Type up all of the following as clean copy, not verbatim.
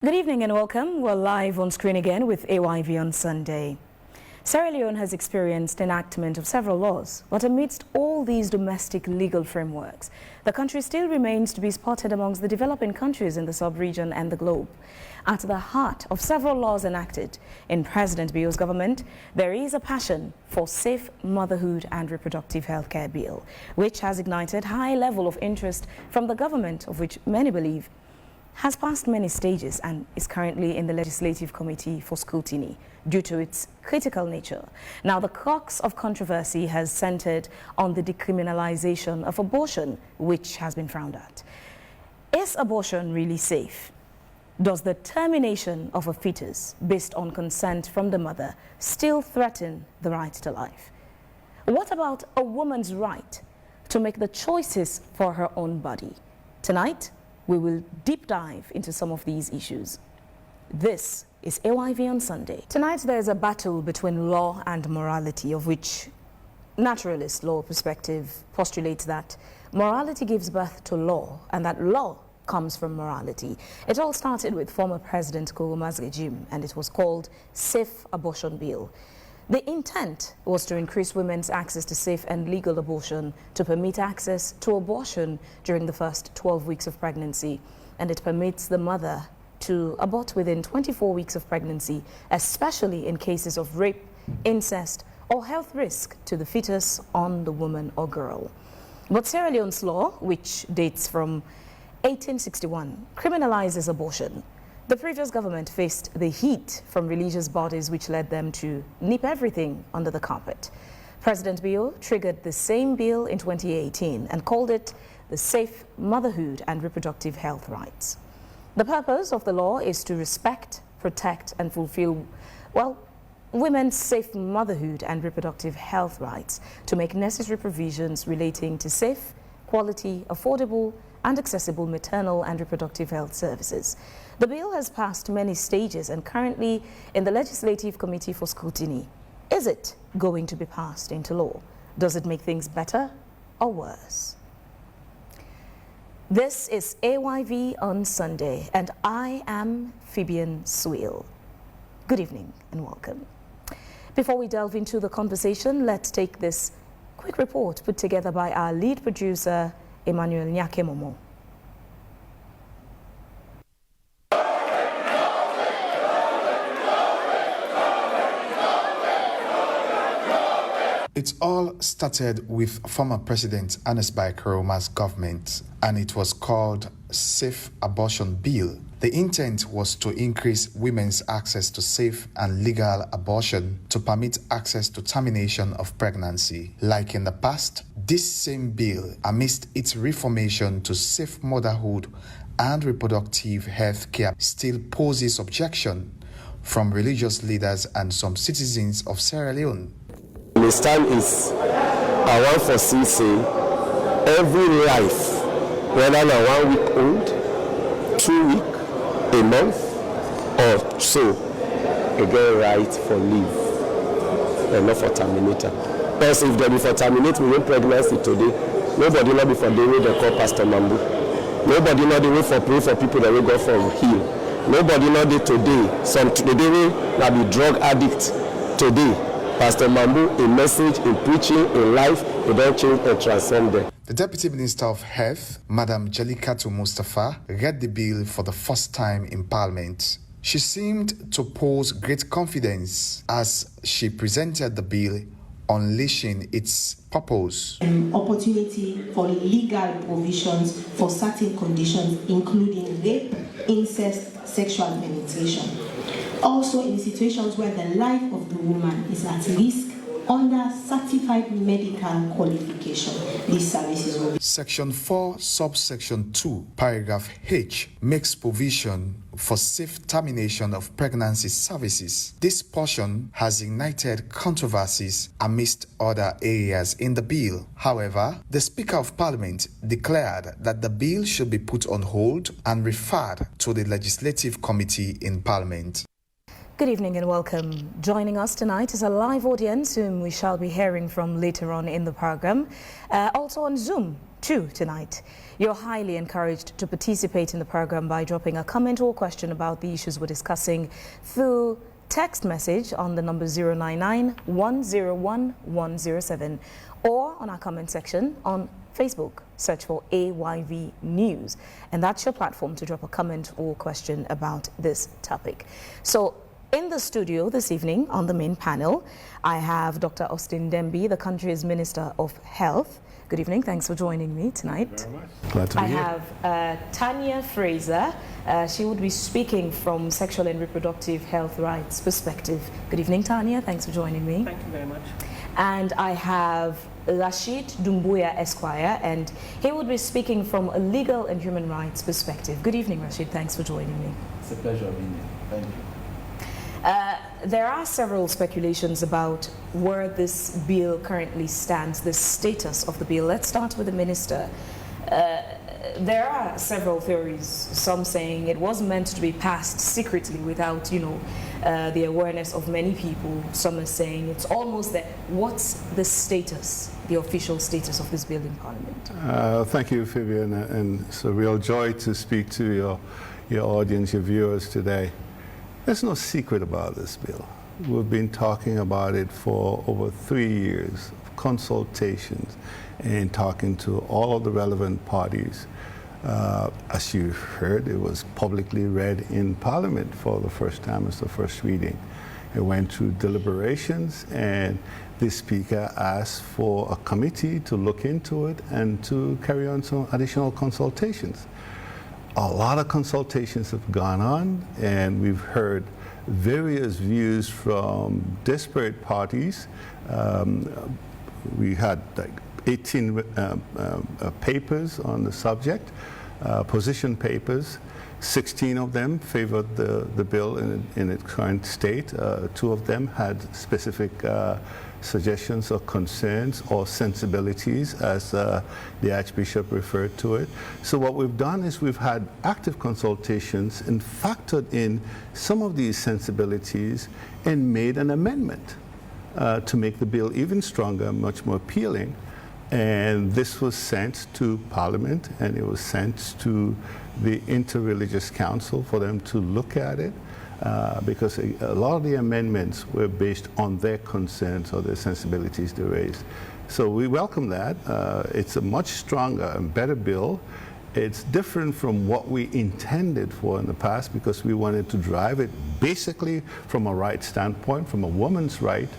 Good evening and welcome. We're live on screen again with AYV on Sunday. Sierra Leone has experienced enactment of several laws, but amidst all these domestic legal frameworks, the country still remains to be spotted amongst the developing countries in the sub-region and the globe. At the heart of several laws enacted in President Bio's government, there is a passion for safe motherhood and reproductive health care bill, which has ignited high level of interest from the government, of which many believe has passed many stages and is currently in the Legislative Committee for scrutiny due to its critical nature. Now, the crux of controversy has centered on the decriminalization of abortion, which has been frowned at. Is abortion really safe? Does the termination of a fetus based on consent from the mother still threaten the right to life? What about a woman's right to make the choices for her own body? Tonight, we will deep dive into some of these issues. This is AYV on Sunday. Tonight there's a battle between law and morality, of which naturalist law perspective postulates that morality gives birth to law and that law comes from morality. It all started with former President Nkrumah's regime and it was called Safe Abortion Bill. The intent was to increase women's access to safe and legal abortion, to permit access to abortion during the first 12 weeks of pregnancy, and it permits the mother to abort within 24 weeks of pregnancy, especially in cases of rape, incest, or health risk to the fetus on the woman or girl. But Sierra Leone's law, which dates from 1861, criminalizes abortion. The previous government faced the heat from religious bodies which led them to nip everything under the carpet. President Bio triggered the same bill in 2018 and called it the Safe Motherhood and Reproductive Health Rights. The purpose of the law is to respect, protect and fulfill, women's safe motherhood and reproductive health rights, to make necessary provisions relating to safe, quality, affordable and accessible maternal and reproductive health services. The bill has passed many stages and currently in the Legislative Committee for scrutiny. Is it going to be passed into law? Does it make things better or worse? This is AYV on Sunday and I am Fabian Sweel. Good evening and welcome. Before we delve into the conversation, let's take this quick report put together by our lead producer, Emmanuel Nyakemomo. It all started with former President Nkrumah's government, and it was called Safe Abortion Bill. The intent was to increase women's access to safe and legal abortion, to permit access to termination of pregnancy. Like in the past, this same bill, amidst its reformation to safe motherhood and reproductive health care, still poses objection from religious leaders and some citizens of Sierra Leone. The stand is, I want for say every life, whether na 1 week old, 2 week, a month, or so, you get a right for leave, and not for terminator. Because if they be for terminate within pregnancy today, nobody not be for the way they call Pastor Mambu. Nobody not the way for pray for people that will go for heal. Nobody not the today. Some today will not be drug addict today. Pastor Mambu, a message, in preaching, in life, they don't change and transform them. The Deputy Minister of Health, Madam Jalikatu Mustafa, read the bill for the first time in Parliament. She seemed to pose great confidence as she presented the bill, unleashing its purpose. Opportunity for legal provisions for certain conditions, including rape, incest, sexual penetration. Also in situations where the life of the woman is at risk under certified medical qualification, these services will be. Section 4, subsection 2, paragraph H makes provision for safe termination of pregnancy services. This portion has ignited controversies amidst other areas in the bill. However, the Speaker of Parliament declared that the bill should be put on hold and referred to the Legislative Committee in Parliament. Good evening and welcome. Joining us tonight is a live audience whom we shall be hearing from later on in the program. Also on Zoom, 2 tonight. You're highly encouraged to participate in the program by dropping a comment or question about the issues we're discussing through text message on the number 099-101-107 or on our comment section on Facebook. Search for AYV News, and that's your platform to drop a comment or question about this topic. So in the studio this evening on the main panel, I have Dr. Austin Dembi, the country's Minister of Health. Good evening. Thanks for joining me tonight. Thank you very much. Glad to be here. I have Tanya Fraser. She would be speaking from sexual and reproductive health rights perspective. Good evening, Tanya. Thanks for joining me. Thank you very much. And I have Rashid Dumbuya Esquire, and he would be speaking from a legal and human rights perspective. Good evening, Rashid. Thanks for joining me. It's a pleasure being here. Thank you. There are several speculations about where this bill currently stands, the status of the bill. Let's start with the minister. There are several theories, some saying it was meant to be passed secretly without, the awareness of many people. Some are saying it's almost there. What's the status, the official status of this bill in Parliament? Thank you, Vivian, and it's a real joy to speak to your audience, your viewers today. There's no secret about this bill. We've been talking about it for over 3 years, consultations, and talking to all of the relevant parties. As you heard, it was publicly read in Parliament for the first time as the first reading. It went through deliberations, and the Speaker asked for a committee to look into it and to carry on some additional consultations. A lot of consultations have gone on, and we've heard various views from disparate parties. We had like 18 papers on the subject, position papers. 16 of them favored the bill in its current state. 2 of them had specific suggestions or concerns or sensibilities, as the Archbishop referred to it. So what we've done is we've had active consultations and factored in some of these sensibilities and made an amendment to make the bill even stronger, much more appealing. And this was sent to Parliament, and it was sent to the Interreligious Council for them to look at it, because a lot of the amendments were based on their concerns or their sensibilities they raised. So we welcome that. It's a much stronger and better bill. It's different from what we intended for in the past, because we wanted to drive it basically from a right standpoint, from a woman's right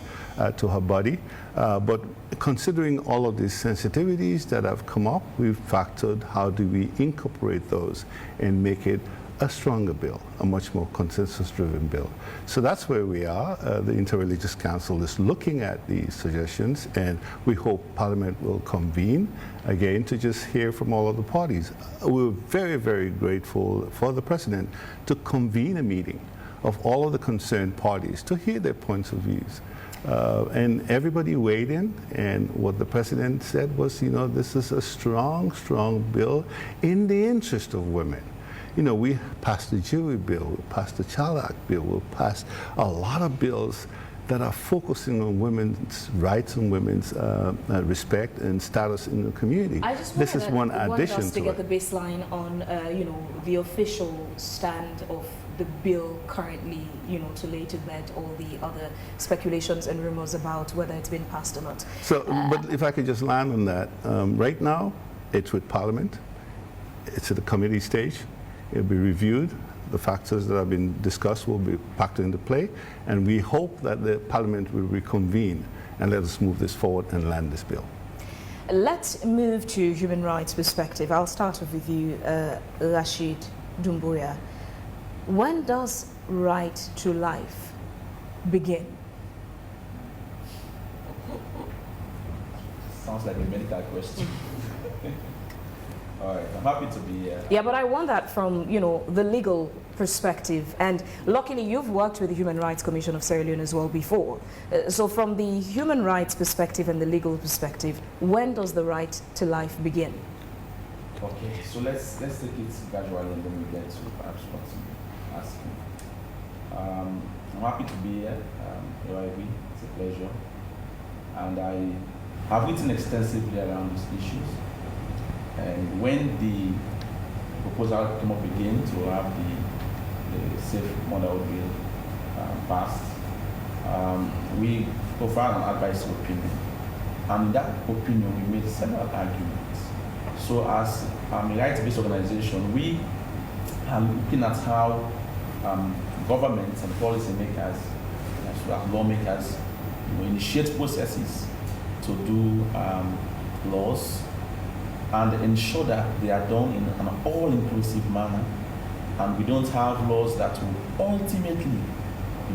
to her body. But considering all of these sensitivities that have come up, we've factored how do we incorporate those and make it a stronger bill, a much more consensus-driven bill. So that's where we are. The Interreligious Council is looking at these suggestions, and we hope Parliament will convene again to just hear from all of the parties. We're very, very grateful for the President to convene a meeting of all of the concerned parties to hear their points of views. And everybody weighed in, and what the President said was, this is a strong, strong bill in the interest of women. We passed the Jury bill, we passed the Child Act bill, we passed a lot of bills that are focusing on women's rights and women's respect and status in the community. This is one addition to it. To get the baseline on, the official stand of the bill currently, to lay to bed all the other speculations and rumors about whether it's been passed or not. So, but if I could just land on that, right now it's with Parliament. It's at the committee stage. It'll be reviewed. The factors that have been discussed will be packed into play, and we hope that the Parliament will reconvene and let us move this forward and land this bill. Let's move to human rights perspective. I'll start off with you, Rashid Dumbuya. When does right to life begin? Sounds like a medical question. All right, I'm happy to be here. Yeah, but I want that from, the legal perspective. And luckily, you've worked with the Human Rights Commission of Sierra Leone as well before. So from the human rights perspective and the legal perspective, when does the right to life begin? Okay, so let's take it gradually, and then we get to perhaps what you're asking. I'm happy to be here, AYV. It's a pleasure. And I have written extensively around these issues. And when the proposal came up again to have the Safe Motherhood Bill passed, we provided an advisory opinion. And in that opinion, we made several arguments. So as a rights-based organization, we are looking at how governments and policymakers, as well as lawmakers, initiate processes to do laws and ensure that they are done in an all-inclusive manner, and we don't have laws that will ultimately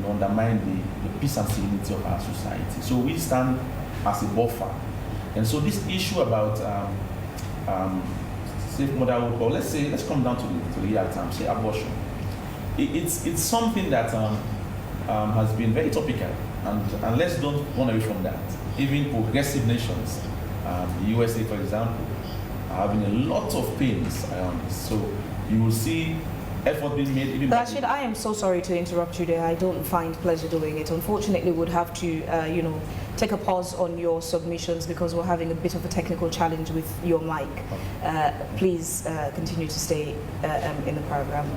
undermine the peace and stability of our society. So we stand as a buffer. And so this issue about safe motherhood, or let's come down to the real term, say abortion. It's something that has been very topical, and let's don't run away from that. Even progressive nations, the USA, for example, are having a lot of pains around this. So you will see effort being made. Even Rashid, I am so sorry to interrupt you there. I don't find pleasure doing it. Unfortunately, would have to, take a pause on your submissions because we're having a bit of a technical challenge with your mic. Please continue to stay in the program.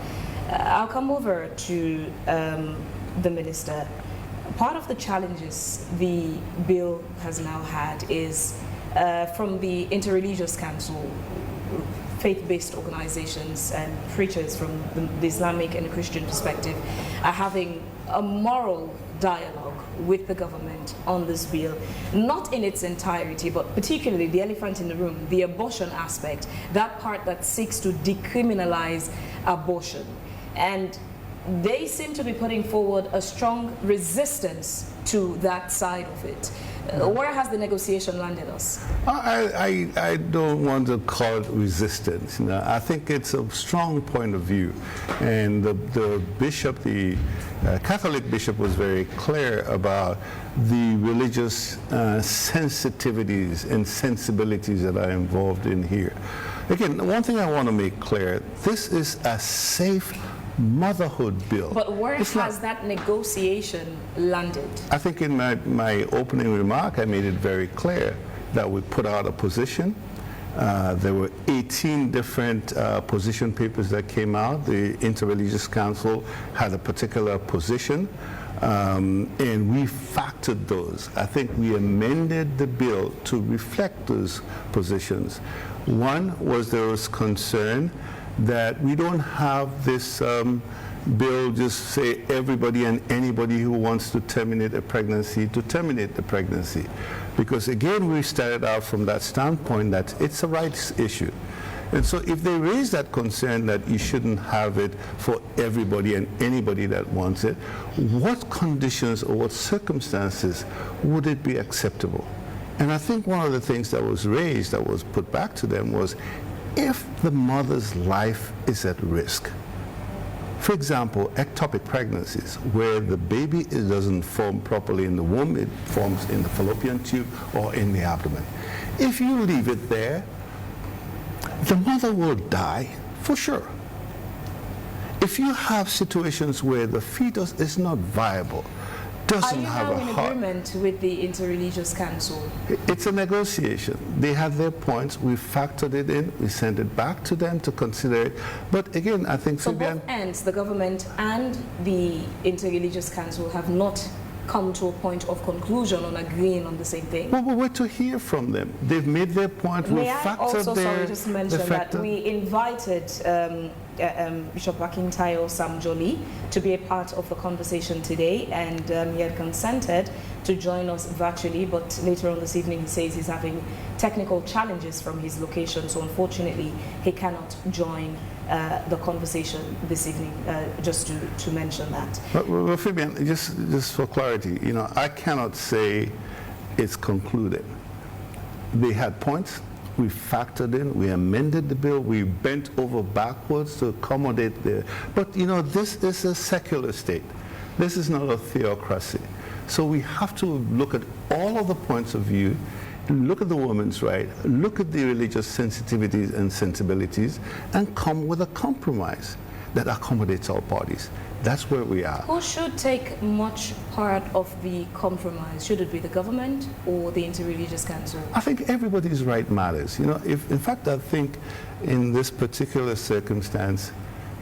I'll come over to the minister. Part of the challenges the bill has now had is from the Interreligious Council, faith-based organizations and preachers from the Islamic and Christian perspective are having a moral dialogue with the government on this bill, not in its entirety, but particularly the elephant in the room, the abortion aspect, that part that seeks to decriminalize abortion. And they seem to be putting forward a strong resistance to that side of it. Where has the negotiation landed us? I don't want to call it resistance. I think it's a strong point of view. And the bishop, the Catholic bishop, was very clear about the religious sensitivities and sensibilities that are involved in here. Again, one thing I want to make clear, this is a safe motherhood bill. But where has that negotiation landed? I think in my opening remark, I made it very clear that we put out a position. There were 18 different position papers that came out. The Interreligious Council had a particular position, and we factored those. I think we amended the bill to reflect those positions. One was there was concern that we don't have this bill just say everybody and anybody who wants to terminate a pregnancy to terminate the pregnancy. Because again, we started out from that standpoint that it's a rights issue. And so if they raise that concern that you shouldn't have it for everybody and anybody that wants it, what conditions or what circumstances would it be acceptable? And I think one of the things that was raised, that was put back to them was, if the mother's life is at risk, for example, ectopic pregnancies, where the baby doesn't form properly in the womb, it forms in the fallopian tube or in the abdomen. If you leave it there, the mother will die for sure. If you have situations where the fetus is not viable, doesn't have a heart. Are you now in agreement with the Interreligious Council? It's a negotiation. They had their points. We factored it in. We sent it back to them to consider it. But again, I think so both ends, the government and the Interreligious Council, have not come to a point of conclusion on agreeing on the same thing. Well, we wait to hear from them. They've made their point. May I also, sorry, just mention that we invited Bishop Akintayo Samjoli to be a part of the conversation today, and he had consented to join us virtually, but later on this evening he says he's having technical challenges from his location, so unfortunately he cannot join the conversation this evening, just to mention that. Well, Fabian, just for clarity, I cannot say it's concluded. They had points. We factored in, we amended the bill, we bent over backwards to accommodate the... But, this is a secular state. This is not a theocracy. So we have to look at all of the points of view, look at the woman's right, look at the religious sensitivities and sensibilities, and come with a compromise that accommodates all parties. That's where we are. Who should take much part of the compromise? Should it be the government or the Interreligious Council? I think everybody's right matters. You know, in fact, I think in this particular circumstance,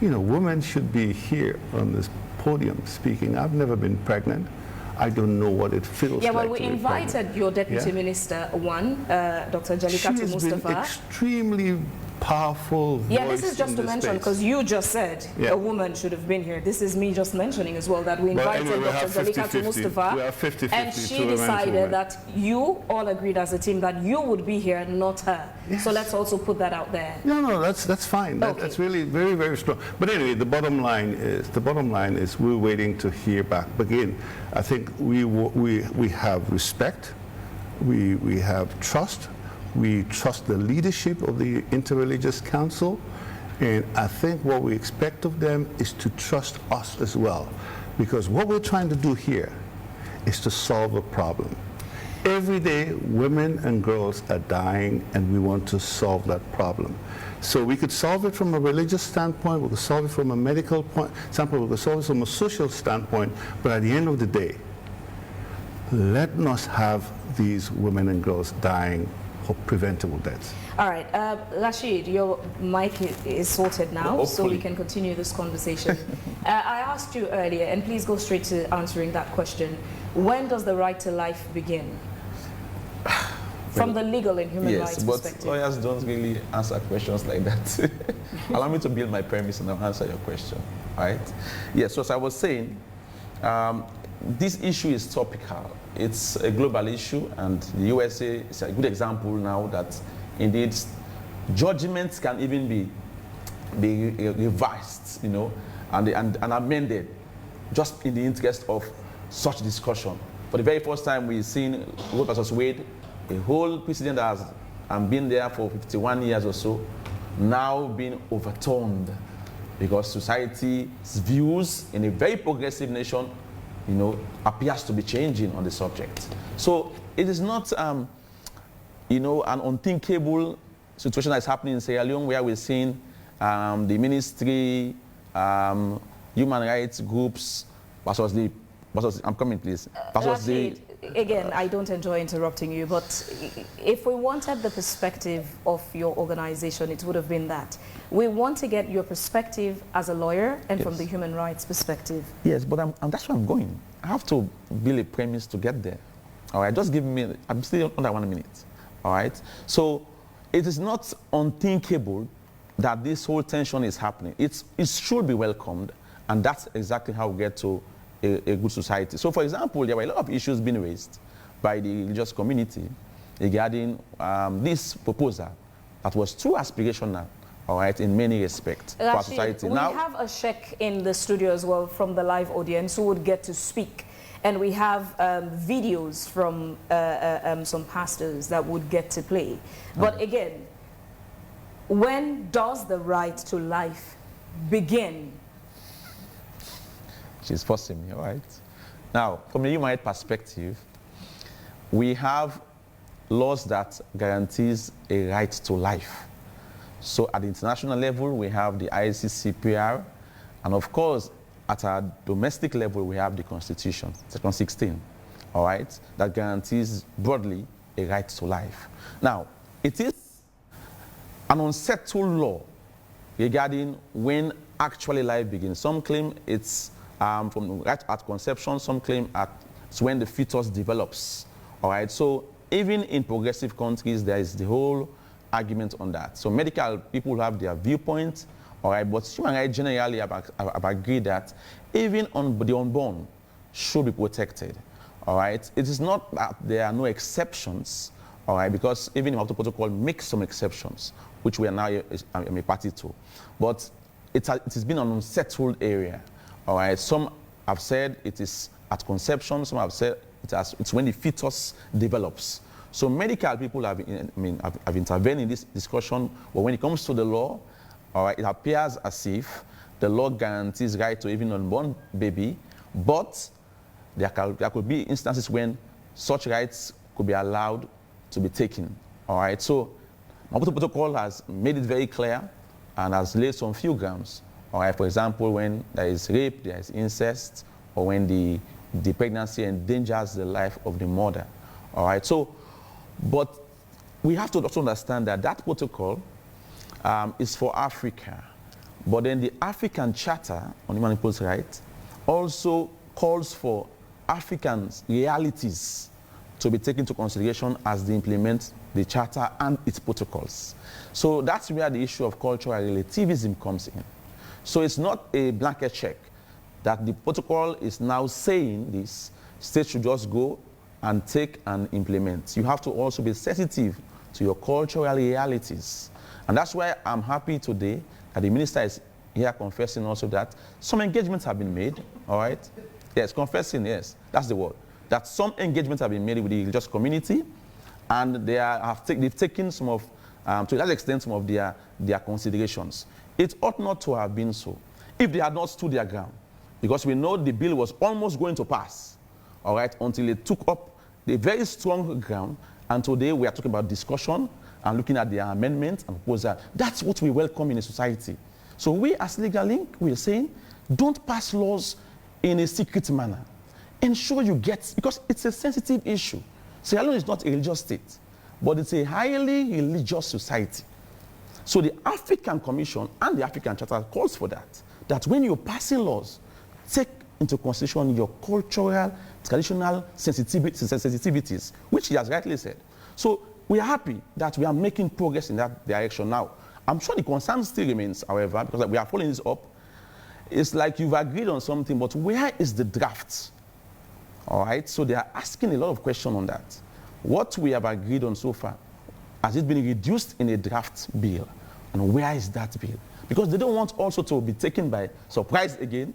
you know, women should be here on this podium speaking. I've never been pregnant. I don't know what it feels like. Yeah, well, we invited your Deputy Minister, Dr. Jalikatu Mustafa. She's been extremely powerful voice. Yeah, this is just to mention, because you just said a woman should have been here. This is me just mentioning as well that we invited Dr. Jalikatu Mustafa. We have 50-50. And she decided that you all agreed as a team that you would be here, not her. Yes. So let's also put that out there. No, that's fine. Okay. That's really very, very strong. But anyway, the bottom line is we're waiting to hear back. But again, I think we have respect, we have trust. We trust the leadership of the Interreligious Council, and I think what we expect of them is to trust us as well, because what we're trying to do here is to solve a problem. Every day, women and girls are dying, and we want to solve that problem. So we could solve it from a religious standpoint, we could solve it from a medical standpoint, we could solve it from a social standpoint, but at the end of the day, let us have these women and girls dying of preventable deaths. All right, Rashid, your mic is sorted now, so we can continue this conversation. I asked you earlier, and please go straight to answering that question. When does the right to life begin? From the legal and human rights perspective. Yes, but lawyers don't really answer questions like that. Allow me to build my premise and I'll answer your question, right? Yes, so as I was saying, this issue is topical. It's a global issue, and the USA is a good example now that indeed judgments can even be revised, you know, and amended just in the interest of such discussion. For the very first time, we've seen Roe versus Wade, a whole precedent that has been there for 51 years or so, now being overturned because society's views in a very progressive nation, you know, appears to be changing on the subject. So it is not, you know, an unthinkable situation that is happening in Sierra Leone, where we're seeing the ministry, human rights groups I'm coming, please. Again, I don't enjoy interrupting you, but if we wanted the perspective of your organization, it would have been that. We want to get your perspective as a lawyer and from the human rights perspective. Yes, but that's where I'm going. I have to build a premise to get there. All right, just give me, I'm still under 1 minute. All right, so it is not unthinkable that this whole tension is happening. It should be welcomed, and that's exactly how we get to a good society. So, for example, there were a lot of issues being raised by the religious community regarding this proposal that was too aspirational, all right, in many respects for our society. We have a sheikh in the studio as well from the live audience who would get to speak. And we have videos from some pastors that would get to play. But again, when does the right to life begin? She's forcing me, all right? Now, from a human rights perspective, we have laws that guarantees a right to life. So at the international level, we have the ICCPR, and of course, at our domestic level, we have the Constitution, Section 16, all right, that guarantees broadly a right to life. Now, it is an unsettled law regarding when actually life begins. Some claim it's from right at conception, some claim it's when the fetus develops, all right? So even in progressive countries, there is the whole argument on that. So medical people have their viewpoint, all right, but human rights generally have agreed that even the unborn should be protected, all right? It is not that there are no exceptions, all right, because even the Motherhood Protocol makes some exceptions, which we are now a party to. But it has been an unsettled area, all right? Some have said it is at conception, some have said it's when the fetus develops. So medical people have intervened in this discussion, but when it comes to the law, all right, it appears as if the law guarantees right to even unborn baby, but there could be instances when such rights could be allowed to be taken, all right? So Motherhood Protocol has made it very clear and has laid some few grounds All right, for example, when there is rape, there is incest, or when the pregnancy endangers the life of the mother. All right, so, but we have to also understand that that protocol is for Africa. But then the African Charter on Human and People's Rights also calls for African realities to be taken into consideration as they implement the Charter and its protocols. So that's where the issue of cultural relativism comes in. So it's not a blanket check that the protocol is now saying this, states should just go and take and implement. You have to also be sensitive to your cultural realities. And that's why I'm happy today that the minister is here confessing also that some engagements have been made, all right? Yes, confessing, yes, that's the word. That some engagements have been made with the religious community, and they've taken some of, to that extent, some of their considerations. It ought not to have been so if they had not stood their ground, because we know the bill was almost going to pass, all right, until they took up the very strong ground, and today we are talking about discussion and looking at their amendments and proposal. That's what we welcome in a society. So we as Legal Link, we are saying, don't pass laws in a secret manner. Ensure you get, because it's a sensitive issue. Sierra Leone is not a religious state, but it's a highly religious society. So the African Commission and the African Charter calls for that when you're passing laws, take into consideration your cultural, traditional sensitivities, which he has rightly said. So we are happy that we are making progress in that direction now. I'm sure the concern still remains, however, because we are following this up. It's like you've agreed on something, but where is the draft? All right, so they are asking a lot of questions on that. What we have agreed on so far, has it been reduced in a draft bill? And where is that bill? Because they don't want also to be taken by surprise again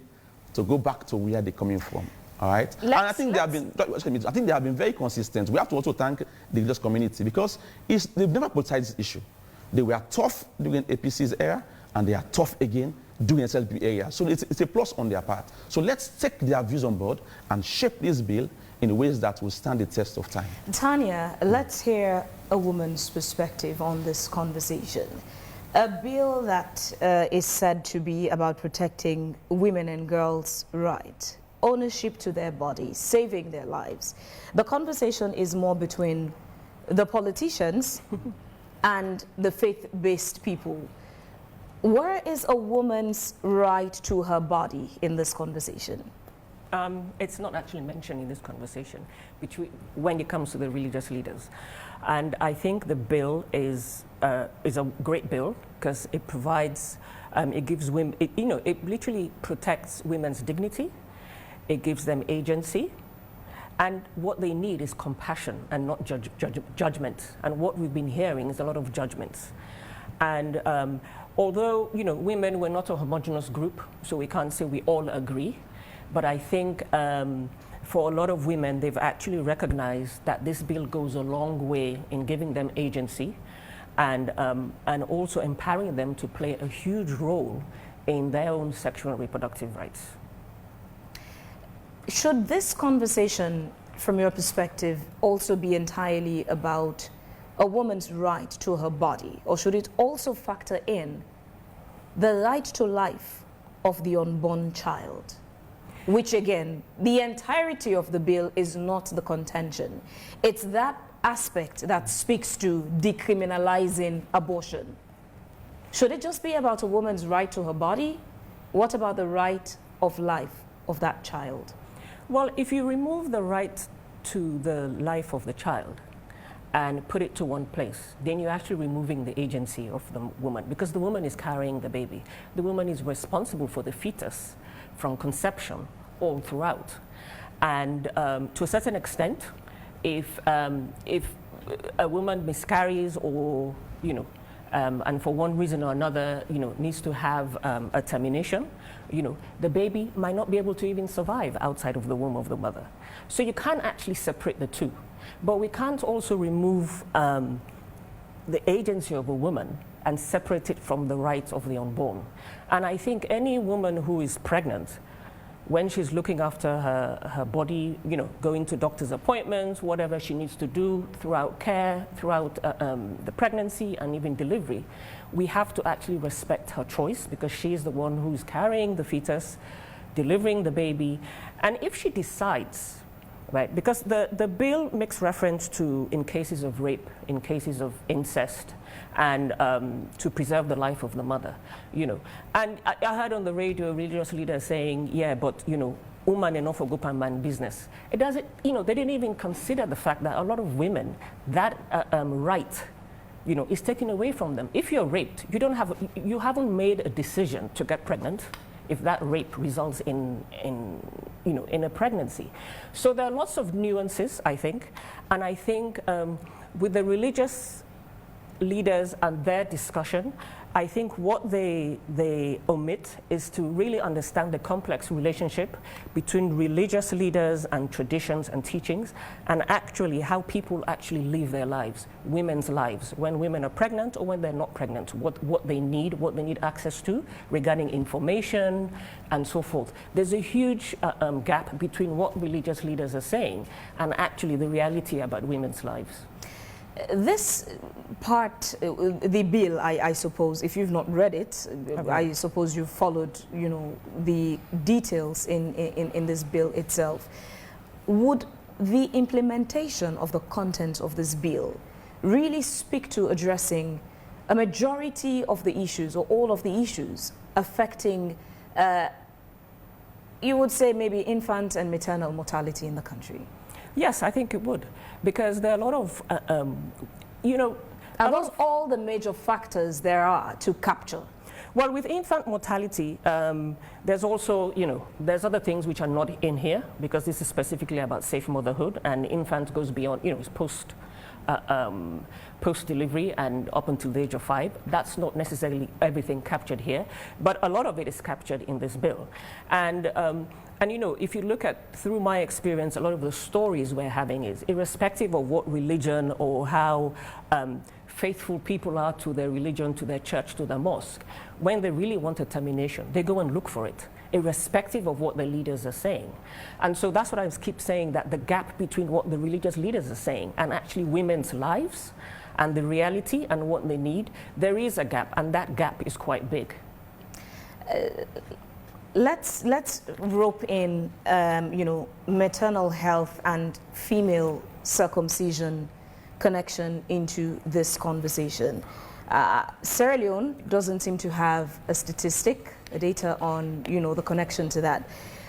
to go back to where they're coming from. All right? And I think they have been very consistent. We have to also thank the religious community because they've never politicized this issue. They were tough during APC's era, and they are tough again during SLP area. So it's a plus on their part. So let's take their views on board and shape this bill in ways that will stand the test of time. Tanya, let's hear a woman's perspective on this conversation. A bill that is said to be about protecting women and girls' rights, ownership to their bodies, saving their lives. The conversation is more between the politicians and the faith-based people. Where is a woman's right to her body in this conversation? It's not actually mentioned in this conversation when it comes to the religious leaders. And I think the bill is a great bill because it provides, it gives women, it literally protects women's dignity. It gives them agency. And what they need is compassion and not judgment. And what we've been hearing is a lot of judgments. And although, women were not a homogenous group, so we can't say we all agree, but I think for a lot of women, they've actually recognized that this bill goes a long way in giving them agency and also empowering them to play a huge role in their own sexual and reproductive rights. Should this conversation, from your perspective, also be entirely about a woman's right to her body, or should it also factor in the right to life of the unborn child? Which again, the entirety of the bill is not the contention. It's that aspect that speaks to decriminalizing abortion. Should it just be about a woman's right to her body? What about the right of life of that child? Well, if you remove the right to the life of the child and put it to one place, then you're actually removing the agency of the woman, because the woman is carrying the baby. The woman is responsible for the fetus from conception all throughout. And to a certain extent, if a woman miscarries or, and for one reason or another, needs to have a termination, the baby might not be able to even survive outside of the womb of the mother. So you can't actually separate the two. But we can't also remove the agency of a woman and separate it from the rights of the unborn. And I think any woman who is pregnant when she's looking after her body, you know, going to doctor's appointments, whatever she needs to do throughout care, throughout the pregnancy and even delivery, we have to actually respect her choice, because she is the one who's carrying the fetus, delivering the baby. And if she decides, right, because the bill makes reference to in cases of rape, in cases of incest, and to preserve the life of the mother, you know. And I heard on the radio religious leaders saying, yeah, but, you know, woman enough for good man business. It doesn't, you know, they didn't even consider the fact that a lot of women, that right, you know, is taken away from them. If you're raped, you haven't made a decision to get pregnant if that rape results in a pregnancy. So there are lots of nuances, I think, and I think with the religious leaders and their discussion, I think what they omit is to really understand the complex relationship between religious leaders and traditions and teachings, and actually how people actually live their lives, women's lives, when women are pregnant or when they're not pregnant, what they need access to regarding information and so forth. There's a huge gap between what religious leaders are saying and actually the reality about women's lives. This part, the bill, I suppose, if you've not read it, okay, I suppose you've followed, you know, the details in this bill itself. Would the implementation of the content of this bill really speak to addressing a majority of the issues or all of the issues affecting, you would say, maybe infant and maternal mortality in the country? Yes, I think it would, because there are a lot of, you know... Are those all the major factors there are to capture? Well, with infant mortality, there's also, you know, there's other things which are not in here, because this is specifically about safe motherhood, and infant goes beyond, you know, it's post-delivery and up until the age of 5. That's not necessarily everything captured here, but a lot of it is captured in this bill. And you know, if you look at, through my experience, a lot of the stories we're having is, irrespective of what religion or how faithful people are to their religion, to their church, to their mosque, when they really want a termination, they go and look for it, irrespective of what the leaders are saying. And so that's what I keep saying, that the gap between what the religious leaders are saying and actually women's lives and the reality and what they need, there is a gap, and that gap is quite big. Let's rope in, you know, maternal health and female circumcision connection into this conversation. Sierra Leone doesn't seem to have a statistic, a data on, you know, the connection to that.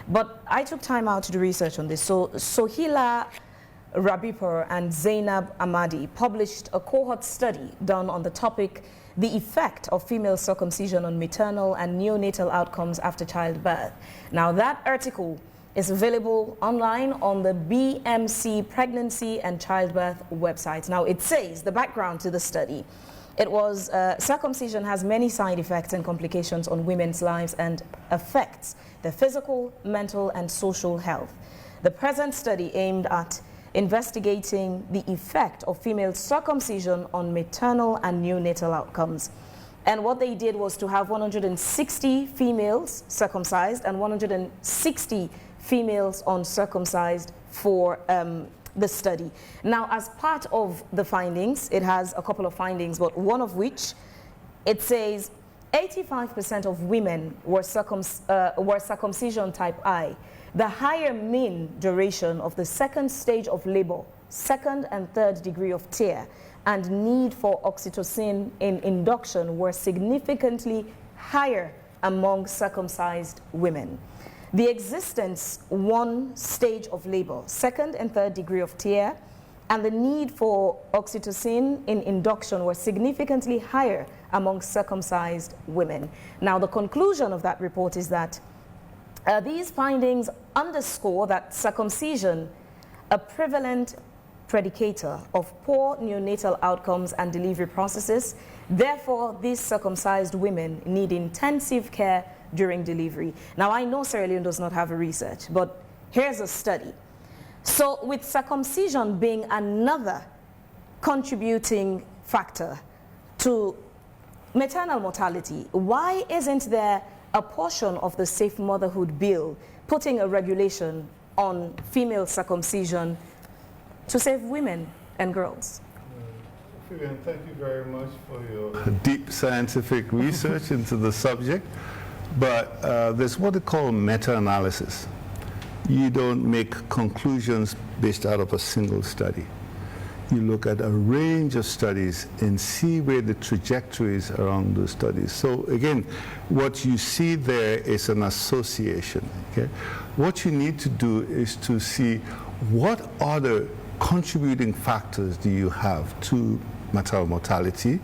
But I took time out to do research on this. So Sohila Rabipur and Zainab Ahmadi published a cohort study done on the topic, the effect of female circumcision on maternal and neonatal outcomes after childbirth. Now, that article is available online on the BMC Pregnancy and Childbirth website. Now, it says the background to the study. It was circumcision has many side effects and complications on women's lives and affects their physical, mental, and social health. The present study aimed at investigating the effect of female circumcision on maternal and neonatal outcomes. And what they did was to have 160 females circumcised and 160 females uncircumcised for the study. Now, as part of the findings, it has a couple of findings, but one of which, it says 85% of women were circumcision type I. The higher mean duration of the second stage of labor, second and third degree of tear, and need for oxytocin in induction were significantly higher among circumcised women. The existence one stage of labor, second and third degree of tear, and the need for oxytocin in induction were significantly higher among circumcised women. Now, the conclusion of that report is that these findings underscore that circumcision, a prevalent predicator of poor neonatal outcomes and delivery processes. Therefore, these circumcised women need intensive care during delivery. Now, I know Sierra Leone does not have a research, but here's a study. So with circumcision being another contributing factor to maternal mortality, why isn't there a portion of the Safe Motherhood bill putting a regulation on female circumcision to save women and girls? Vivian, thank you very much for your deep scientific research into the subject. But there's what they call meta-analysis. You don't make conclusions based out of a single study. You look at a range of studies and see where the trajectories around those studies. So again, what you see there is an association. Okay? What you need to do is to see what other contributing factors do you have to maternal mortality,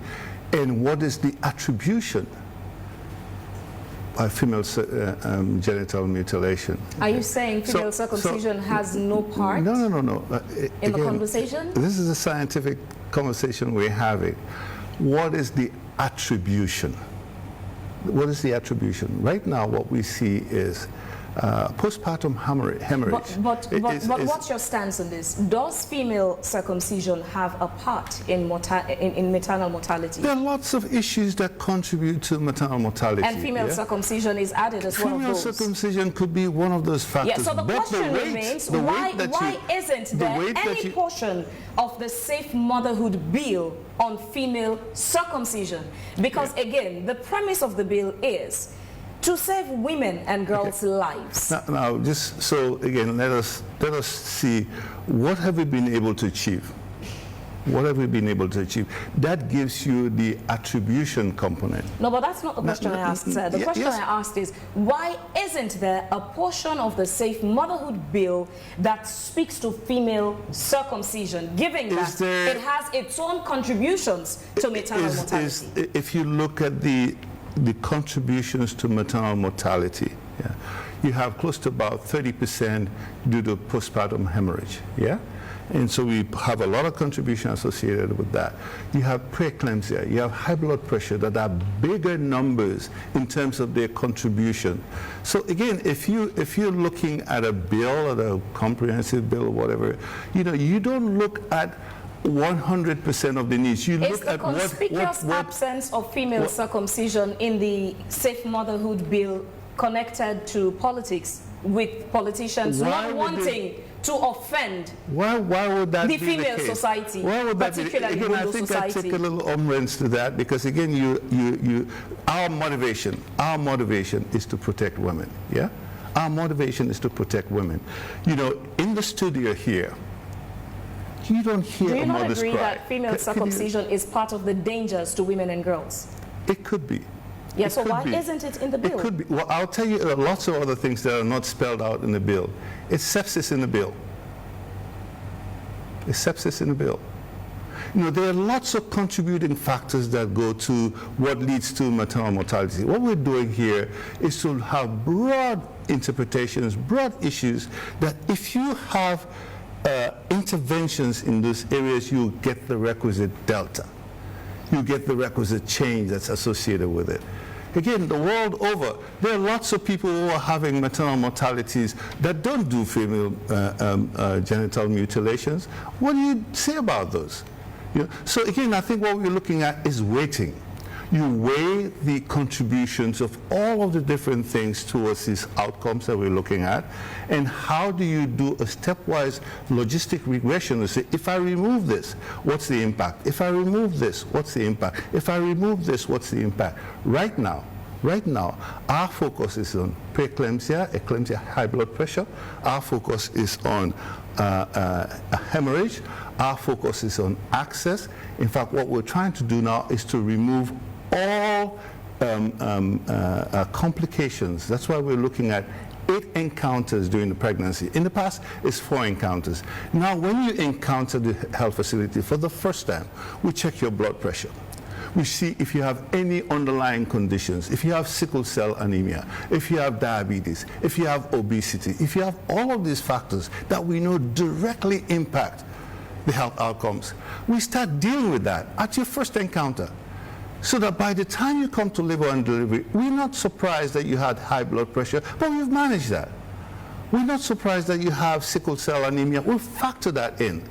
and what is the attribution by female genital mutilation. Are you saying female circumcision has no part no. in the conversation? This is a scientific conversation we're having. What is the attribution? What is the attribution? Right now, what we see is postpartum hemorrhage. But what's your stance on this? Does female circumcision have a part in maternal mortality? There are lots of issues that contribute to maternal mortality. And female circumcision is added as one of those. Female circumcision could be one of those factors. Yeah, so the question remains, why isn't there any portion of the Safe Motherhood bill on female circumcision? Because again, the premise of the bill is to save women and girls' lives. Now, just so again, let us see what have we been able to achieve. What have we been able to achieve? That gives you the attribution component. No, but that's not the question I asked, sir. The question I asked is, why isn't there a portion of the Safe Motherhood bill that speaks to female circumcision, given that it has its own contributions to maternal mortality? If you look at the contributions to maternal mortality, you have close to about 30% due to postpartum hemorrhage, and so we have a lot of contribution associated with that. You have preeclampsia, you have high blood pressure that are bigger numbers in terms of their contribution. So again, if you're looking at a bill, or a comprehensive bill, or whatever, you don't look at 100% of the needs. You look at what conspicuous absence of female circumcision in the Safe Motherhood bill connected to politics, with politicians not wanting to offend why would that the be female the case? society, Why would that particularly be? Again, I think I take a little umbrance to that, because again, our motivation is to protect women. Our motivation is to protect women. In the studio here, you don't hear a mother's cry. Do you not agree that female circumcision is part of the dangers to women and girls? It could be. Yeah, so why isn't it in the bill? It could be. Well, I'll tell you lots of other things that are not spelled out in the bill. It's sepsis in the bill. It's sepsis in the bill. There are lots of contributing factors that go to what leads to maternal mortality. What we're doing here is to have broad interpretations, broad issues, that if you have interventions in those areas, you get the requisite delta. You get the requisite change that's associated with it. Again, the world over, there are lots of people who are having maternal mortalities that don't do female genital mutilations. What do you say about those? So again, I think what we're looking at is weighting. You weigh the contributions of all of the different things towards these outcomes that we're looking at, and how do you do a stepwise logistic regression to say, if I remove this, what's the impact? If I remove this, what's the impact? If I remove this, what's the impact? Right now, our focus is on preeclampsia, eclampsia, high blood pressure. Our focus is on hemorrhage. Our focus is on access. In fact, what we're trying to do now is to remove all complications. That's why we're looking at 8 encounters during the pregnancy. In the past, it's 4 encounters. Now, when you encounter the health facility for the first time, we check your blood pressure. We see if you have any underlying conditions, if you have sickle cell anemia, if you have diabetes, if you have obesity, if you have all of these factors that we know directly impact the health outcomes. We start dealing with that at your first encounter, so that by the time you come to labor and delivery, we're not surprised that you had high blood pressure, but we've managed that. We're not surprised that you have sickle cell anemia. We'll factor that in.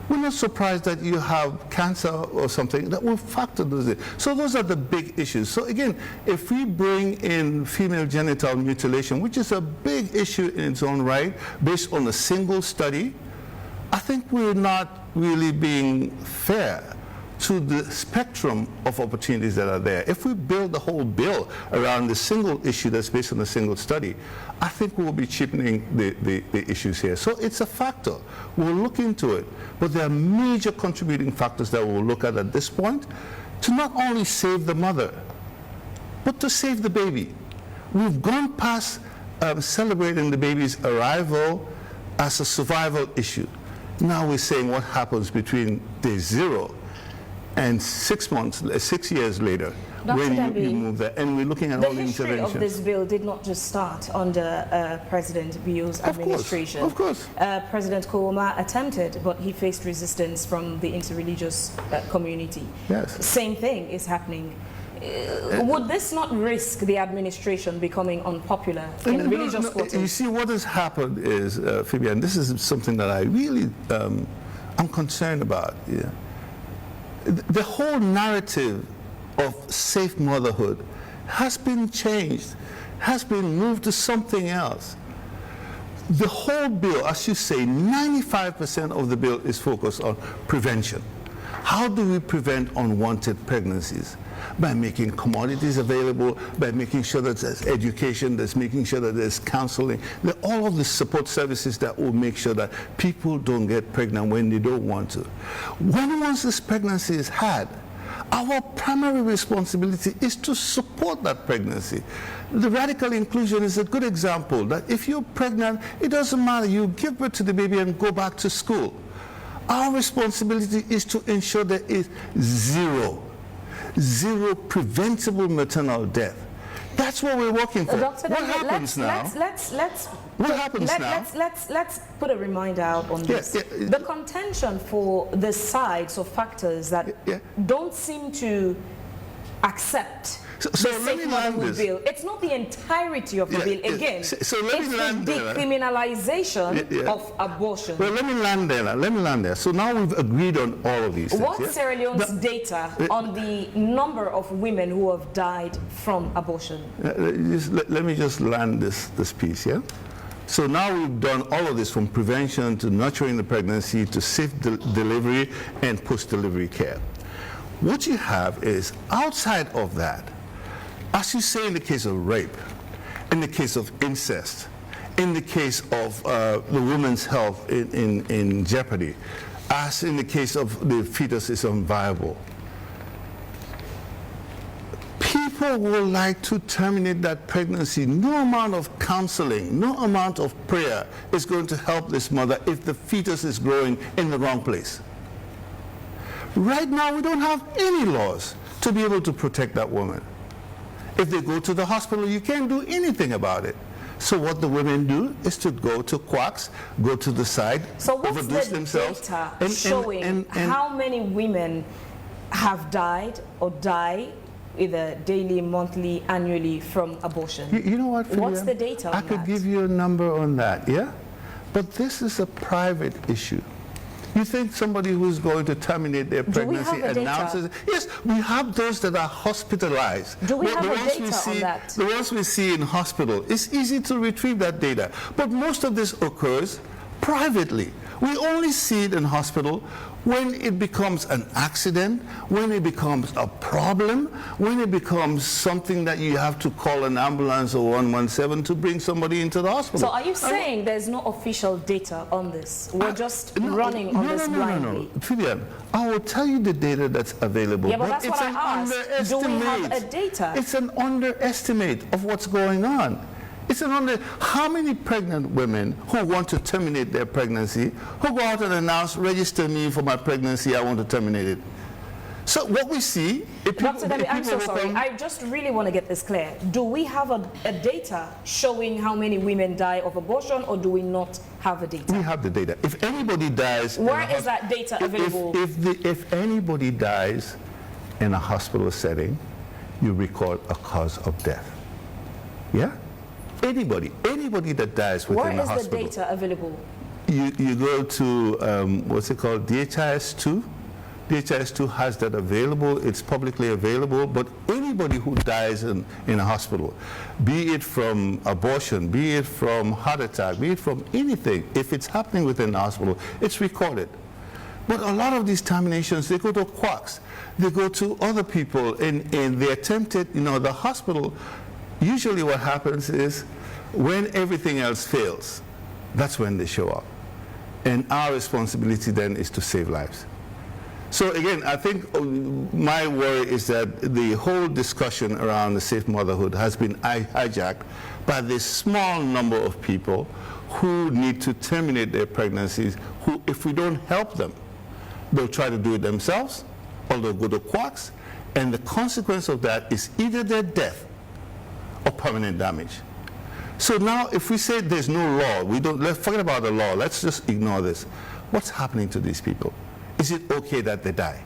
We're not surprised that you have cancer or something that will factor those in. So those are the big issues. So again, if we bring in female genital mutilation, which is a big issue in its own right, based on a single study, I think we're not really being fair to the spectrum of opportunities that are there. If we build the whole bill around the single issue that's based on a single study, I think we'll be cheapening the issues here. So it's a factor. We'll look into it. But there are major contributing factors that we'll look at this point to not only save the mother, but to save the baby. We've gone past celebrating the baby's arrival as a survival issue. Now we're saying what happens between day 0 and 6 years later, Dr. when you move there, and we're looking at all the history interventions. of this bill did not just start under President Bio's administration. Of course. President Kouama attempted, but he faced resistance from the interreligious community. Yes. Same thing is happening. Would this not risk the administration becoming unpopular in religious quarters? You see, what has happened is, Phoebe, and this is something that I really I'm concerned about. Yeah. The whole narrative of safe motherhood has been changed, has been moved to something else. The whole bill, as you say, 95% of the bill is focused on prevention. How do we prevent unwanted pregnancies? By making commodities available, by making sure that there's education, that's making sure that there's counseling, all of the support services that will make sure that people don't get pregnant when they don't want to. Once this pregnancy is had, our primary responsibility is to support that pregnancy. The radical inclusion is a good example that if you're pregnant, it doesn't matter, you give birth to the baby and go back to school. Our responsibility is to ensure there is zero preventable maternal death. That's what we're working for. Dr. What happens now? Let's put a reminder out on this. The contention for the sides or factors that don't seem to accept the safe motherhood bill. It's not the entirety of the bill. Again, it's the decriminalization of abortion. Well, let me land there. So now we've agreed on all of these things. What's Sierra Leone's data on the number of women who have died from abortion? Let me just land this piece, yeah? So now we've done all of this, from prevention to nurturing the pregnancy to safe delivery and post-delivery care. What you have is, outside of that, as you say in the case of rape, in the case of incest, in the case of the woman's health in jeopardy, as in the case of the fetus is unviable, people would like to terminate that pregnancy. No amount of counseling, no amount of prayer is going to help this mother if the fetus is growing in the wrong place. Right now, we don't have any laws to be able to protect that woman. If they go to the hospital, you can't do anything about it. So what the women do is to go to quacks, go to the side, overdose themselves. So what's the data showing how many women have died or die either daily, monthly, annually from abortion? You know what, Philia? What's the data on I could give you a number on that, yeah? But this is a private issue. You think somebody who's going to terminate their pregnancy announces? Yes, we have those that are hospitalized. Do we have data on that? The ones we see in hospital, it's easy to retrieve that data. But most of this occurs privately. We only see it in hospital when it becomes an accident, when it becomes a problem, when it becomes something that you have to call an ambulance or 117 to bring somebody into the hospital. So are you saying there's no official data on this? We're just running on this blindly? No. Vivian, I will tell you the data that's available. Yeah, but that's what I asked. Do we have a data? It's an underestimate of what's going on. How many pregnant women who want to terminate their pregnancy, who go out and announce, register me for my pregnancy, I want to terminate it. So what we see... Dr. Debbie, I'm so sorry. I just really want to get this clear. Do we have a data showing how many women die of abortion, or do we not have a data? We have the data. If anybody dies... Where is that data available? If anybody dies in a hospital setting, you record a cause of death. Yeah? Anybody that dies within the hospital. Where is the data available? you go to, what's it called, DHIS2. DHIS2 has that available, it's publicly available, but anybody who dies in a hospital, be it from abortion, be it from heart attack, be it from anything, if it's happening within the hospital, it's recorded. But a lot of these terminations, they go to quacks. They go to other people, and they attempted, the hospital, usually what happens is when everything else fails, that's when they show up. And our responsibility then is to save lives. So again, I think my worry is that the whole discussion around the safe motherhood has been hijacked by this small number of people who need to terminate their pregnancies, who, if we don't help them, they'll try to do it themselves, or they'll go to quacks, and the consequence of that is either their death or permanent damage. So now, if we say there's no law, let's forget about the law, let's just ignore this. What's happening to these people? Is it okay that they die?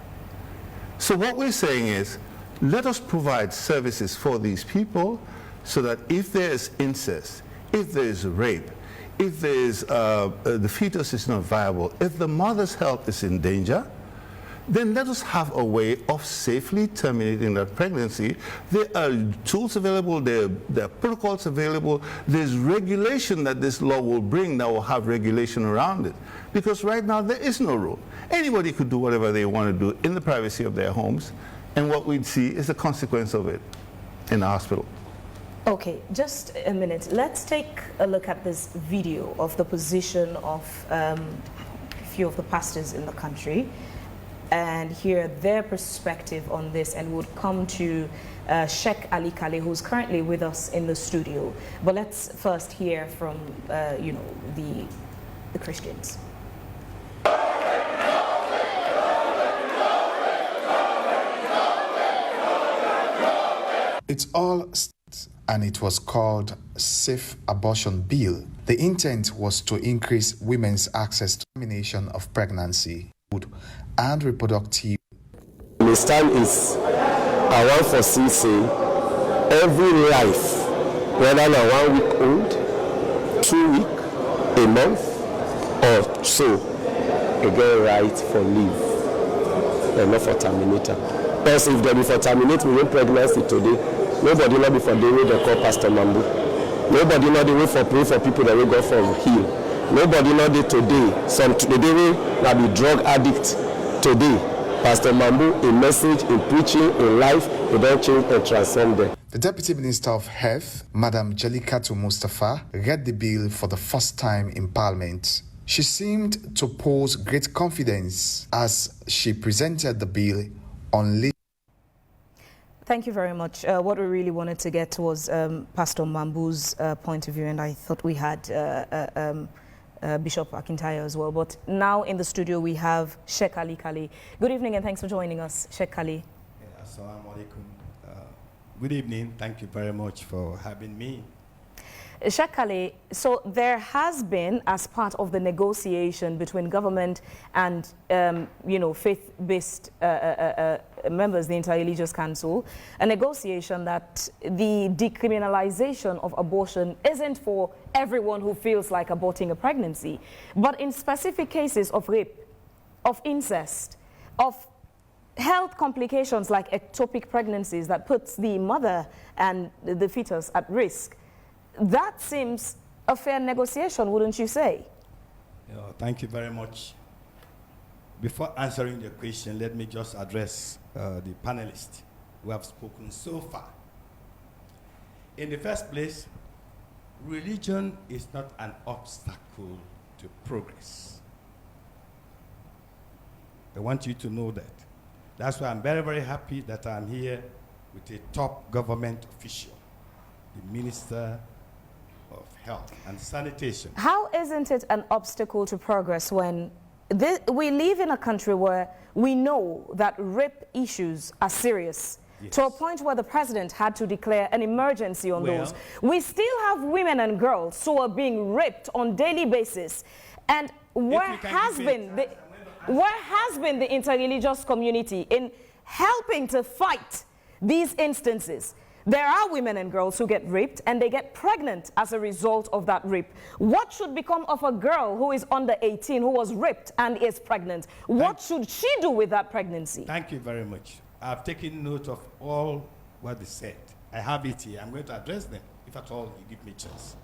So what we're saying is, let us provide services for these people so that if there's incest, if there's rape, if there's, the fetus is not viable, if the mother's health is in danger, then let us have a way of safely terminating that pregnancy. There are tools available, there are protocols available, there's regulation that this law will bring that will have regulation around it. Because right now there is no rule. Anybody could do whatever they want to do in the privacy of their homes, and what we'd see is the consequence of it in the hospital. Okay, just a minute. Let's take a look at this video of the position of a few of the pastors in the country and hear their perspective on this, and would come to Sheikh Ali Kale, who's currently with us in the studio. But let's first hear from, the Christians. It's all and it was called Safe Abortion Bill. The intent was to increase women's access to termination of pregnancy, food, and reproductive. The stand is, I want for CC, every life, whether now 1 week old, 2 weeks, a month, or so, a get right for leave, and not for terminator. Because if they be for terminate within pregnancy today, nobody not be for the way they call Pastor Mambu. Nobody not the way for pray for people that will go for heal. Nobody not the today. Some today will be drug addict today. Pastor Mambu, a message in preaching, in life, they don't change and transform them. The Deputy Minister of Health, Madam Jalikatu Mustafa, read the bill for the first time in Parliament. She seemed to pose great confidence as she presented the bill on. Thank you very much. What we really wanted to get was Pastor Mambu's point of view, and I thought we had Bishop Akintayo as well. But now in the studio we have Sheikh Ali Kale. Good evening and thanks for joining us, Sheikh Kale. Assalamu alaikum. Good evening. Thank you very much for having me. Sheikh Kale, so there has been, as part of the negotiation between government and, faith-based members, the Interreligious Council, a negotiation that the decriminalization of abortion isn't for everyone who feels like aborting a pregnancy, but in specific cases of rape, of incest, of health complications like ectopic pregnancies that puts the mother and the fetus at risk. That seems a fair negotiation, wouldn't you say? Thank you very much. Before answering the question, let me just address the panelists who have spoken so far. In the first place, religion is not an obstacle to progress. I want you to know that. That's why I'm very, very happy that I'm here with a top government official, the Minister of Health and Sanitation. How isn't it an obstacle to progress when we live in a country where we know that rape issues are serious, yes, to a point where the president had to declare an emergency on those? We still have women and girls who are being raped on a daily basis. And where has been the interreligious community in helping to fight these instances? there are women and girls who get raped and they get pregnant as a result of that rape. What should become of a girl who is under 18 who was raped and is pregnant? What should she do with that pregnancy? Thank you very much. I've taken note of all what they said. I have it here. I'm going to address them, if at all you give me a chance.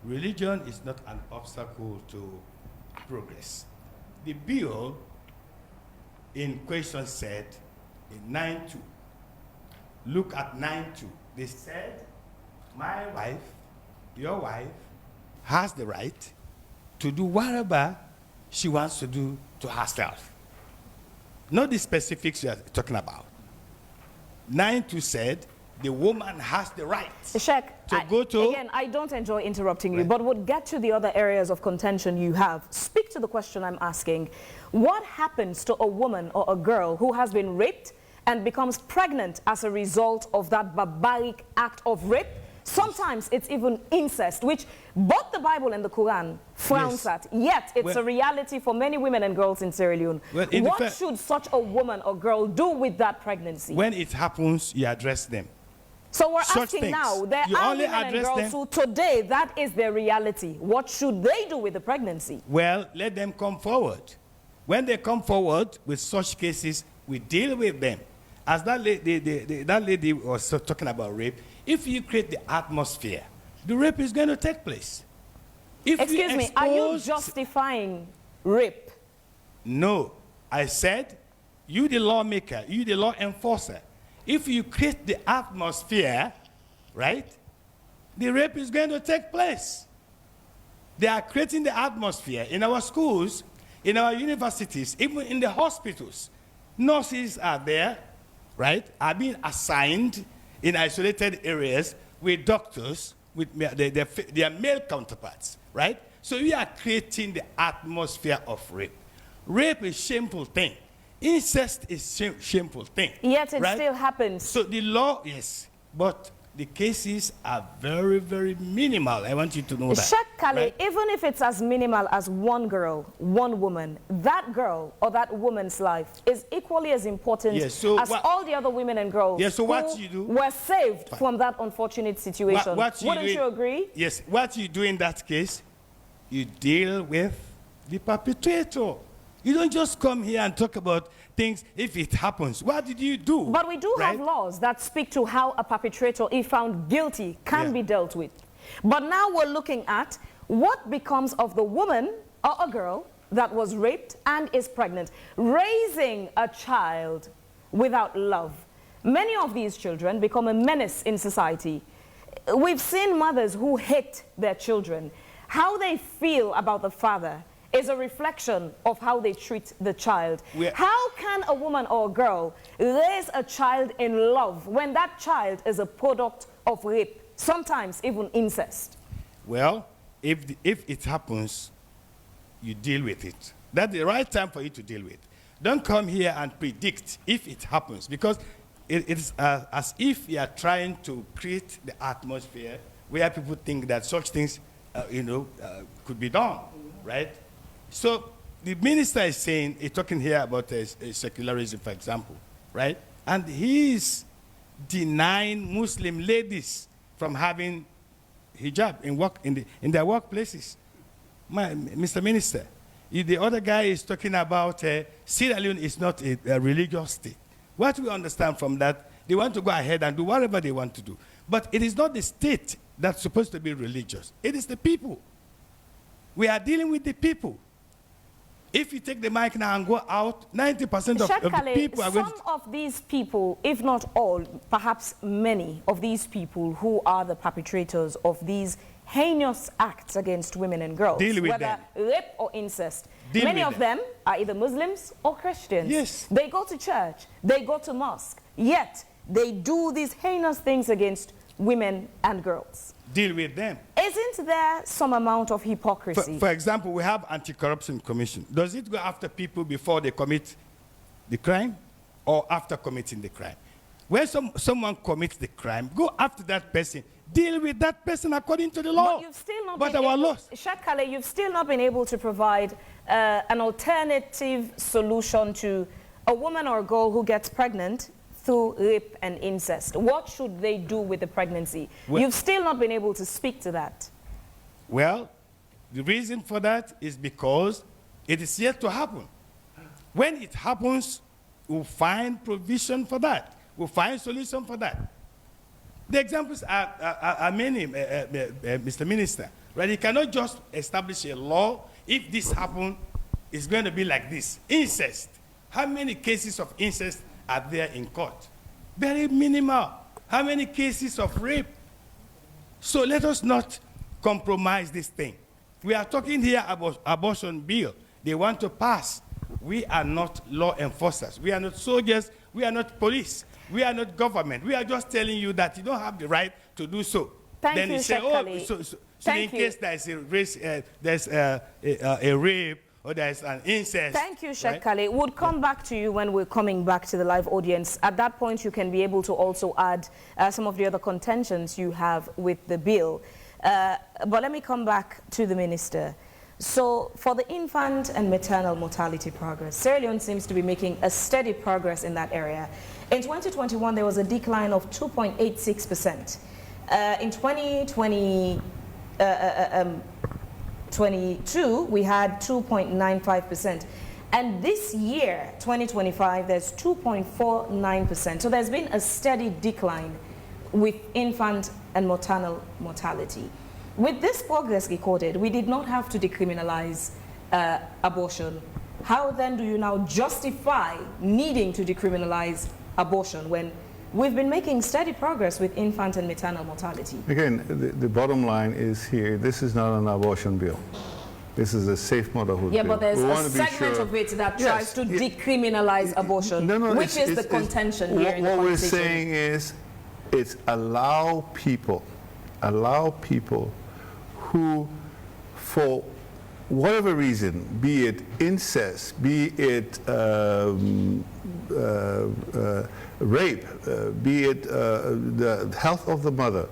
Religion is not an obstacle to progress. The bill in question said in 9.2, look at 9.2. They said, my wife, your wife, has the right to do whatever she wants to do to herself. Not the specifics you are talking about. 9.2 said, the woman has the right Again, I don't enjoy interrupting you, but would get to the other areas of contention you have. Speak to the question I'm asking. What happens to a woman or a girl who has been raped and becomes pregnant as a result of that barbaric act of rape? Sometimes it's even incest, which both the Bible and the Quran frowns at. Yet it's a reality for many women and girls in Sierra Leone. What should such a woman or girl do with that pregnancy? When it happens, you address them. So we're asking now, there are women and girls who today, that is their reality. What should they do with the pregnancy? Well, let them come forward. When they come forward with such cases, we deal with them. As that lady was talking about rape, if you create the atmosphere, the rape is going to take place. Excuse me, are you justifying rape? No. I said, you the lawmaker, you the law enforcer, if you create the atmosphere, right, the rape is going to take place. They are creating the atmosphere in our schools, in our universities, even in the hospitals. Nurses are there, right, are being assigned in isolated areas with doctors, with their male counterparts, right? So we are creating the atmosphere of rape. Rape is a shameful thing. Incest is a shameful thing. Yet it still happens. So the law, yes, but the cases are very, very minimal. I want you to know that. Sheikh Kale, even if it's as minimal as one girl, one woman, that girl or that woman's life is equally as important as all the other women and girls who were saved from that unfortunate situation. Wouldn't you agree? Yes. What you do in that case, you deal with the perpetrator. You don't just come here and talk about things if it happens. What did you do? But we do have laws that speak to how a perpetrator, if found guilty, can be dealt with. But now we're looking at what becomes of the woman or a girl that was raped and is pregnant, raising a child without love. Many of these children become a menace in society. We've seen mothers who hate their children. How they feel about the father is a reflection of how they treat the child. How can a woman or a girl raise a child in love when that child is a product of rape, sometimes even incest? Well, if it happens, you deal with it. That's the right time for you to deal with. Don't come here and predict if it happens, because it's as if you are trying to create the atmosphere where people think that such things, could be done, right? So the minister is saying, he's talking here about secularism, for example, right? And he's denying Muslim ladies from having hijab in their workplaces. Mr. Minister, the other guy is talking about Sierra Leone is not a religious state. What we understand from that, they want to go ahead and do whatever they want to do. But it is not the state that's supposed to be religious. It is the people. We are dealing with the people. If you take the mic now and go out, 90% of the people are going to... Some of these people, if not all, perhaps many of these people who are the perpetrators of these heinous acts against women and girls, whether rape or incest, many of them are either Muslims or Christians. Yes. They go to church, they go to mosque, yet they do these heinous things against women and girls. Deal with them. Isn't there some amount of hypocrisy? For example, we have Anti-Corruption Commission. Does it go after people before they commit the crime or after committing the crime? When someone commits the crime, go after that person. Deal with that person according to the law. But you've still not been able, Sheikh Kale, you've still not been able to provide an alternative solution to a woman or a girl who gets pregnant through rape and incest? What should they do with the pregnancy? Well, you've still not been able to speak to that. Well, the reason for that is because it is yet to happen. When it happens, we'll find provision for that. We'll find solution for that. The examples are many, Mr. Minister. Right? You cannot just establish a law. If this happens, it's going to be like this. Incest. How many cases of incest are there in court? Very minimal. How many cases of rape? So let us not compromise this thing. We are talking here about abortion bill. They want to pass. We are not law enforcers. We are not soldiers. We are not police. We are not government. We are just telling you that you don't have the right to do so. Thank then you, say, Sheikh so in case there's a rape or there's an incest. Thank you, Sheikh right? Kale. We'll come back to you when we're coming back to the live audience. At that point, you can be able to also add some of the other contentions you have with the bill. But let me come back to the minister. So for the infant and maternal mortality progress, Sierra Leone seems to be making a steady progress in that area. In 2021, there was a decline of 2.86%. In 2022, we had 2.95%. And this year, 2025, there's 2.49%. So there's been a steady decline with infant and maternal mortality. With this progress recorded, we did not have to decriminalize abortion. How then do you now justify needing to decriminalize abortion when we've been making steady progress with infant and maternal mortality? Again, the bottom line is here, this is not an abortion bill. This is a safe motherhood bill. Yeah, but there's a segment sure. of it that Yes, tries to decriminalize abortion, which is the contention here in the What we're conversation. saying is, it's allow people who, for whatever reason, be it incest, be it rape, be it the health of the mother,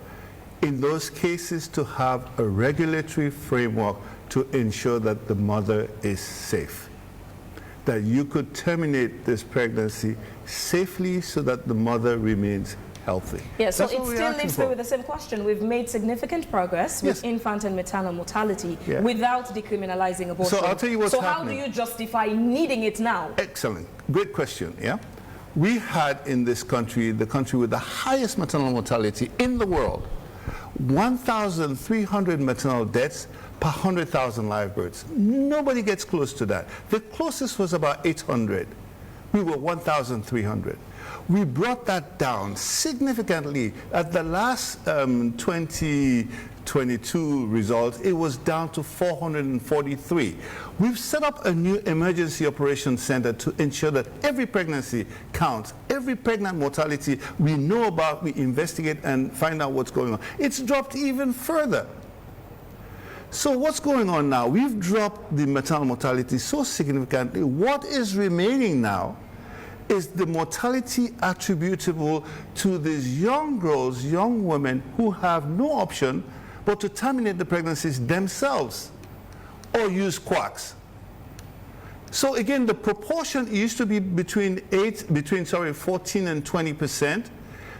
in those cases to have a regulatory framework to ensure that the mother is safe. That you could terminate this pregnancy safely so that the mother remains healthy. Yeah, so That's it what we're still asking leaves for. me with the same question. We've made significant progress with infant and maternal mortality without decriminalizing abortion. So I'll tell you what's happening. So how do you justify needing it now? Excellent. Great question, yeah? We had in this country, the country with the highest maternal mortality in the world, 1,300 maternal deaths per 100,000 live births. Nobody gets close to that. The closest was about 800. We were 1,300. We brought that down significantly. At the last 2022 results, it was down to 443. We've set up a new emergency operations center to ensure that every pregnancy counts. Every pregnant mortality we know about, we investigate and find out what's going on. It's dropped even further. So what's going on now? We've dropped the maternal mortality so significantly. What is remaining now is the mortality attributable to these young girls, young women who have no option but to terminate the pregnancies themselves or use quacks. So again, the proportion used to be between 14 and 20%.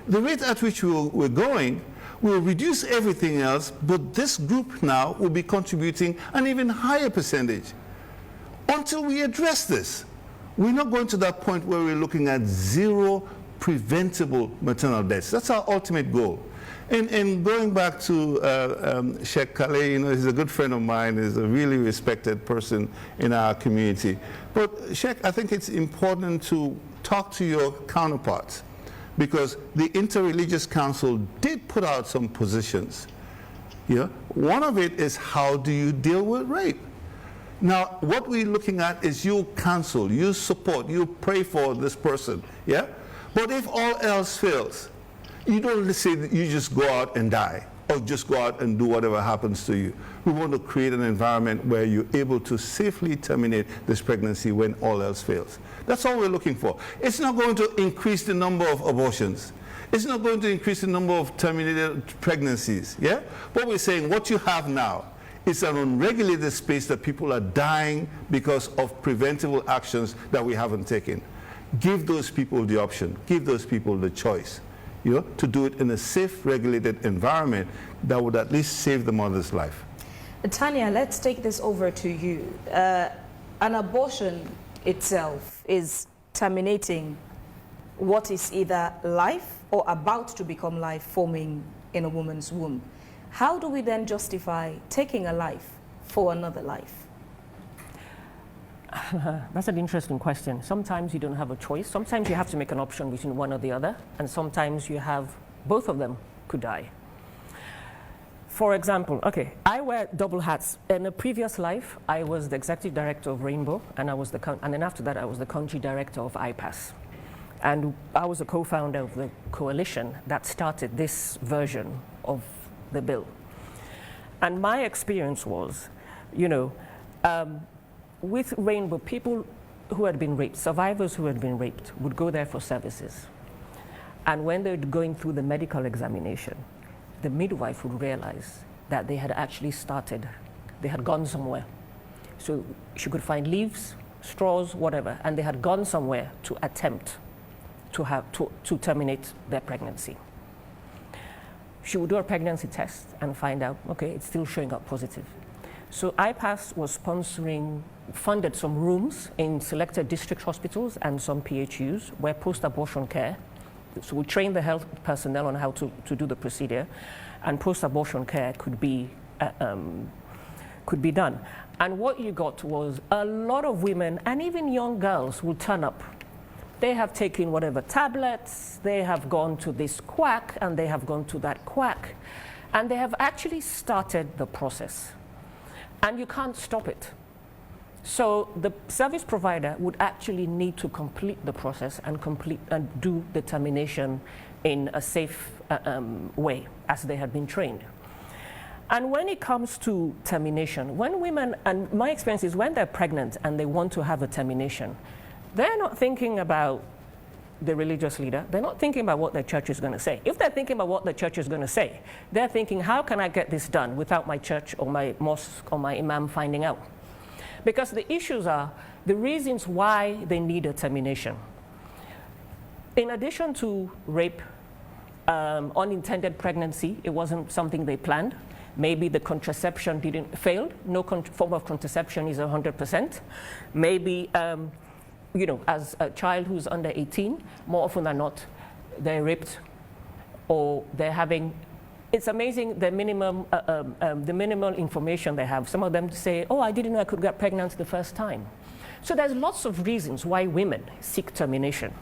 The rate at which we're going will reduce everything else, but this group now will be contributing an even higher percentage. Until we address this, we're not going to that point where we're looking at zero preventable maternal deaths. That's our ultimate goal. And going back to Sheikh Kale, you know, he's a good friend of mine, he's a really respected person in our community. But Sheikh, I think it's important to talk to your counterparts, because the Interreligious Council did put out some positions. Yeah? One of it is, how do you deal with rape? Now, what we're looking at is you counsel, you support, you pray for this person, yeah? But if all else fails, you don't say that you just go out and die, or just go out and do whatever happens to you. We want to create an environment where you're able to safely terminate this pregnancy when all else fails. That's all we're looking for. It's not going to increase the number of abortions. It's not going to increase the number of terminated pregnancies, yeah? But we're saying what you have now, it's an unregulated space that people are dying because of preventable actions that we haven't taken. give those people the option, give those people the choice, to do it in a safe, regulated environment that would at least save the mother's life. Tanya, let's take this over to you. An abortion itself is terminating what is either life or about to become life forming in a woman's womb. How do we then justify taking a life for another life? That's an interesting question. Sometimes you don't have a choice. Sometimes you have to make an option between one or the other. And sometimes you have both of them could die. For example, okay, I wear double hats. In a previous life, I was the executive director of Rainbow, and and then after that, I was the country director of IPAS. And I was a co-founder of the coalition that started this version of the bill. And my experience was, with Rainbow, people who had been raped, survivors who had been raped, would go there for services. And when they were going through the medical examination, the midwife would realize that they had actually they had gone somewhere. So she could find leaves, straws, whatever, and they had gone somewhere to attempt to terminate their pregnancy. She would do a pregnancy test and find out, okay, it's still showing up positive. So IPAS was funded some rooms in selected district hospitals and some PHUs where post-abortion care. So we trained the health personnel on how to do the procedure, and post-abortion care could be done. And what you got was a lot of women and even young girls will turn up. They have taken whatever tablets, they have gone to this quack, and they have gone to that quack, and they have actually started the process. And you can't stop it. So the service provider would actually need to complete the process and do the termination in a safe way, as they had been trained. And when it comes to termination, when women, and my experience is when they're pregnant and they want to have a termination, they're not thinking about the religious leader. They're not thinking about what their church is going to say. If they're thinking about what the church is going to say, they're thinking, how can I get this done without my church or my mosque or my imam finding out? Because the issues are the reasons why they need a termination. In addition to rape, unintended pregnancy, it wasn't something they planned. Maybe the contraception failed. No form of contraception is 100%. Maybe, as a child who's under 18, more often than not, they're raped or they're having. It's amazing the minimal information they have. Some of them say, oh, I didn't know I could get pregnant the first time. So there's lots of reasons why women seek termination.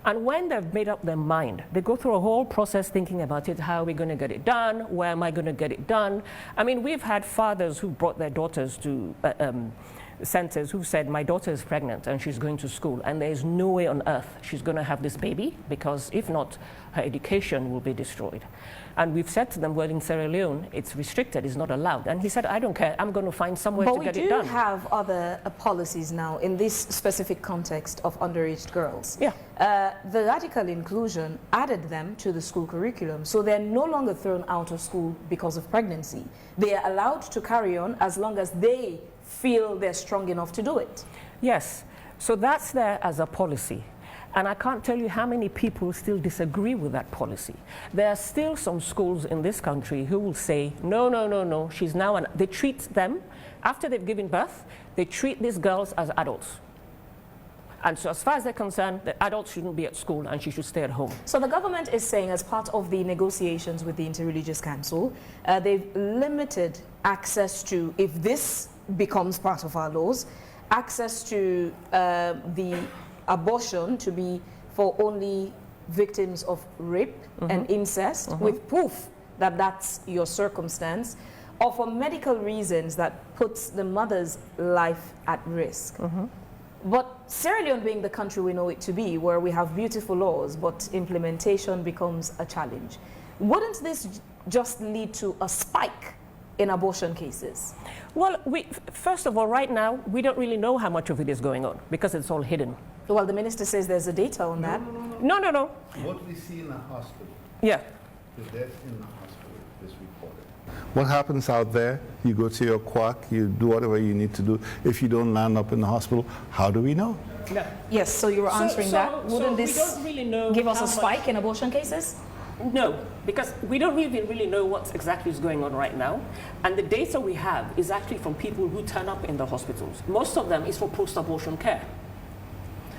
And when they've made up their mind, they go through a whole process thinking about it. How are we going to get it done? Where am I going to get it done? I mean, we've had fathers who brought their daughters to centers who said, my daughter is pregnant and she's going to school, and there's no way on earth she's going to have this baby, because if not, her education will be destroyed. And we've said to them, well, in Sierra Leone, it's restricted, it's not allowed. And he said, I don't care, I'm going to find somewhere to get it done. But we do have other policies now in this specific context of underage girls. Yeah. The radical inclusion added them to the school curriculum, so they're no longer thrown out of school because of pregnancy. They are allowed to carry on as long as they feel they're strong enough to do it. Yes, so that's there as a policy. And I can't tell you how many people still disagree with that policy. There are still some schools in this country who will say, no, no, no, no, she's now they treat them, after they've given birth, they treat these girls as adults. And so as far as they're concerned, the adults shouldn't be at school and she should stay at home. So the government is saying, as part of the negotiations with the Interreligious Council, they've limited access to, if this becomes part of our laws, access to the abortion to be for only victims of rape and incest, with proof that that's your circumstance, or for medical reasons that puts the mother's life at risk. But Sierra Leone being the country we know it to be, where we have beautiful laws, but implementation becomes a challenge, wouldn't this just lead to a spike in abortion cases? Well, first of all, right now, we don't really know how much of it is going on because it's all hidden. Well, the minister says there's a data on that. What we see in a hospital, yeah, the death in the hospital is reported. What happens out there? You go to your quack, you do whatever you need to do. If you don't land up in the hospital, how do we know? Yeah. Yes, so you were answering that. Wouldn't we this don't really know give us how a spike in abortion cases? No, because we don't even really know what exactly is going on right now. And the data we have is actually from people who turn up in the hospitals. Most of them is for post-abortion care.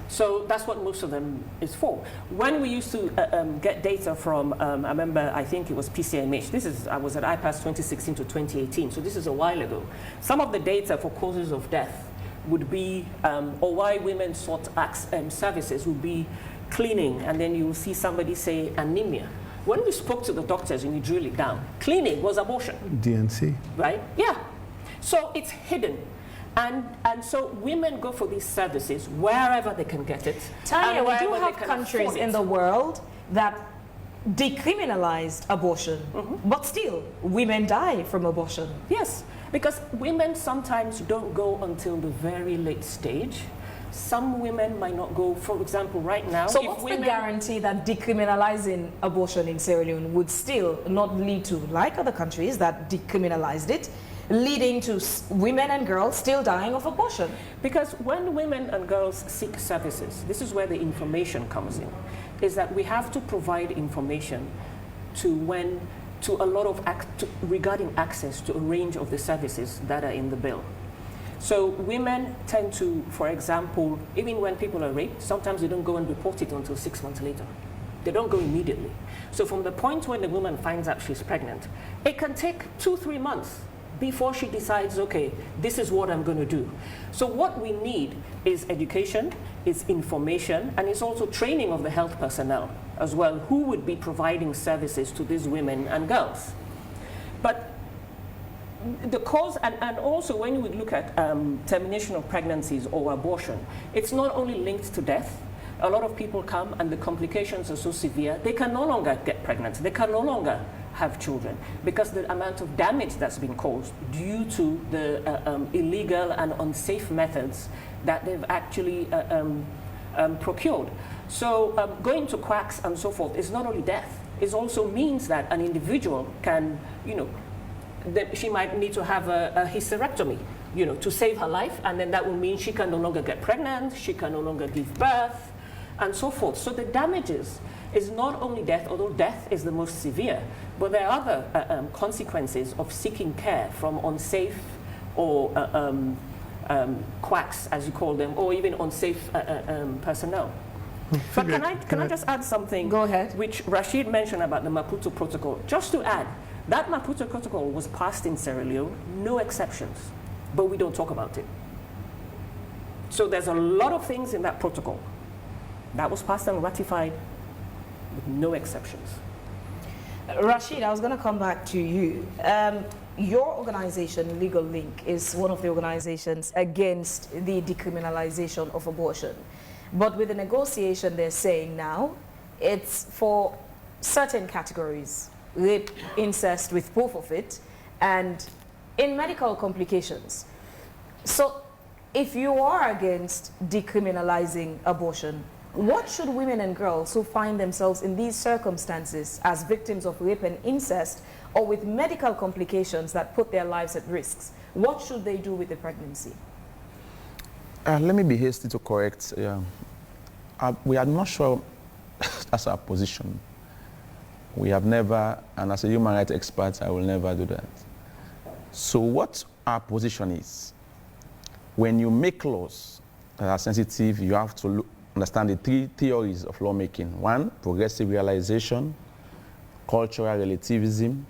So that's what most of them is for. When we used to get data from, I remember, I think it was PCMH. I was at IPAS 2016 to 2018, so this is a while ago. Some of the data for causes of death would be, or why women sought services would be cleaning, and then you will see somebody say anemia. When we spoke to the doctors and you drill it down, cleaning was abortion. DNC. Right? Yeah. So it's hidden. And so women go for these services wherever they can get it. Tanya, we do have countries in the world that decriminalized abortion, but still, women die from abortion. Yes, because women sometimes don't go until the very late stage. Some women might not go, for example, right now. So what's the guarantee that decriminalizing abortion in Sierra Leone would still not lead to, like other countries that decriminalized it, leading to women and girls still dying of abortion? Because when women and girls seek services, this is where the information comes in, is that we have to provide information regarding access to a range of the services that are in the bill. So women tend to, for example, even when people are raped, sometimes they don't go and report it until 6 months later. They don't go immediately. So from the point when the woman finds out she's pregnant, it can take 2-3 months before she decides, okay, this is what I'm going to do. So what we need is education, is information, and it's also training of the health personnel as well, who would be providing services to these women and girls. But the cause, and also when you would look at termination of pregnancies or abortion, it's not only linked to death. A lot of people come and the complications are so severe, they can no longer get pregnant. They can no longer have children because the amount of damage that's been caused due to the illegal and unsafe methods that they've actually procured. So going to quacks and so forth is not only death, it also means that an individual can, that she might need to have a hysterectomy, to save her life, and then that will mean she can no longer get pregnant, she can no longer give birth, and so forth. So the damages is not only death, although death is the most severe, but there are other consequences of seeking care from unsafe or quacks, as you call them, or even unsafe personnel. But can I just add something? Go ahead. Which Rashid mentioned about the Maputo Protocol. Just to add, that Maputo Protocol was passed in Sierra Leone, no exceptions, but we don't talk about it. So there's a lot of things in that protocol that was passed and ratified with no exceptions. Rashid, I was going to come back to you. Your organization, Legal Link, is one of the organizations against the decriminalization of abortion. But with the negotiation they're saying now, it's for certain categories, rape, incest with both of it, and in medical complications. So if you are against decriminalizing abortion, what should women and girls who find themselves in these circumstances as victims of rape and incest or with medical complications that put their lives at risk, what should they do with the pregnancy? Let me be hasty to correct. We are not sure that's our position. We have never, and as a human rights expert, I will never do that. So what our position is, when you make laws that are sensitive, you have to understand the three theories of lawmaking. One, progressive realization, cultural relativism,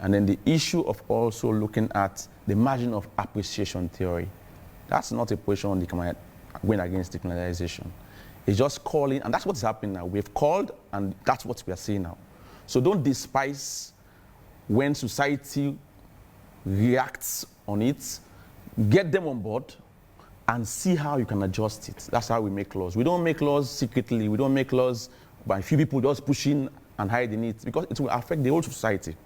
and then the issue of also looking at the margin of appreciation theory. That's not a position on going against decriminalization. It's just calling, and that's what's happening now. We've called, and that's what we are seeing now. So don't despise when society reacts on it, get them on board, and see how you can adjust it. That's how we make laws. We don't make laws secretly. We don't make laws by a few people just pushing and hiding it, because it will affect the whole society.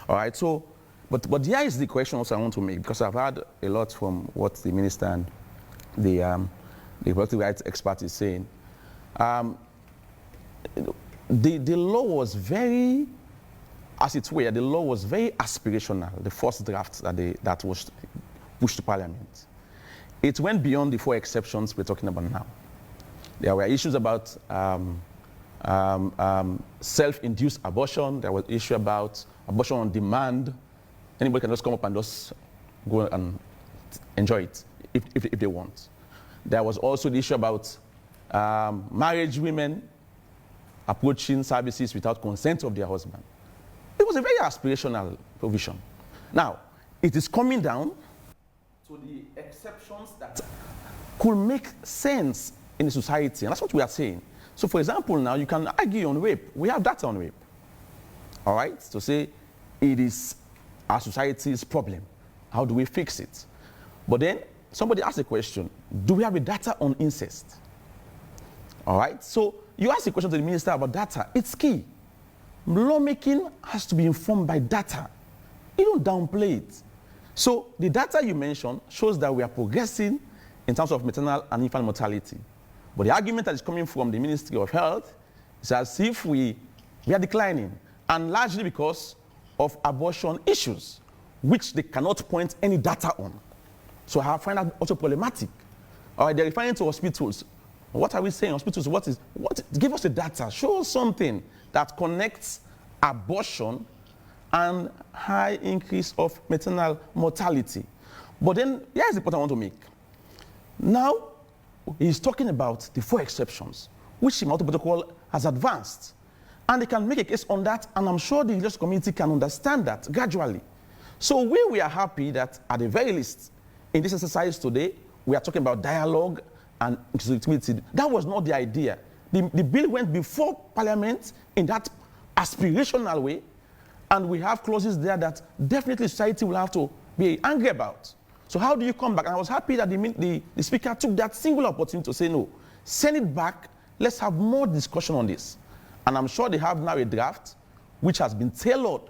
All right, so, but here is the question also I want to make, because I've heard a lot from what the minister and the reproductive rights expert is saying. The law was very as it were, the law was very aspirational, the first draft that was pushed to Parliament. It went beyond the 4 exceptions we're talking about now. There were issues about self-induced abortion. There was issue about abortion on demand. Anybody can just come up and just go and enjoy it if they want. There was also the issue about marriage women approaching services without consent of their husband. It was a very aspirational provision. Now, it is coming down to the exceptions that could make sense in the society, and that's what we are saying. So, for example, now you can argue on rape. We have data on rape, all right? To say it is our society's problem. How do we fix it? But then somebody asked a question, do we have a data on incest? All right, so you ask a question to the minister about data. It's key. Lawmaking has to be informed by data. You don't downplay it. So the data you mentioned shows that we are progressing in terms of maternal and infant mortality. But the argument that is coming from the Ministry of Health is as if we are declining, and largely because of abortion issues, which they cannot point any data on. So I find that also problematic. All right, they're referring to hospitals. What are we saying? Hospitals, give us the data. Show us something that connects abortion and high increase of maternal mortality. But then, here's the point I want to make. Now, he's talking about the 4 exceptions, which the Multiple Protocol has advanced. And they can make a case on that, and I'm sure the religious community can understand that gradually. So we are happy that, at the very least, in this exercise today, we are talking about dialogue and inclusivity. That was not the idea. The bill went before Parliament in that aspirational way, and we have clauses there that definitely society will have to be angry about. So how do you come back? And I was happy that the Speaker took that single opportunity to say, no, send it back, let's have more discussion on this. And I'm sure they have now a draft which has been tailored.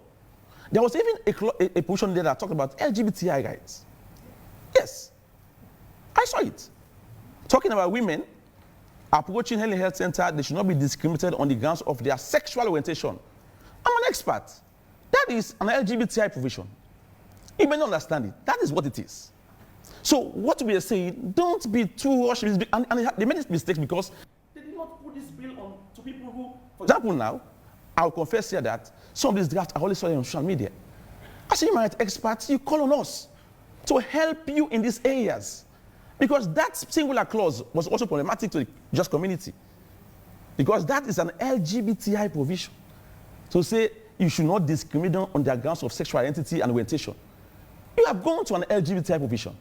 There was even a portion there that talked about LGBTI rights. Yes, I saw it. Talking about women approaching any health center, they should not be discriminated on the grounds of their sexual orientation. I'm an expert. That is an LGBTI provision. You may not understand it. That is what it is. So what we are saying, don't be too rushed. And they made this mistake because they did not put this bill on to people who, for example now, I'll confess here that some of these drafts I always saw on social media. As a human rights expert, you call on us to help you in these areas. Because that singular clause was also problematic to the just community. Because that is an LGBTI provision. To say you should not discriminate on the grounds of sexual identity and orientation. You have gone to an LGBTI provision,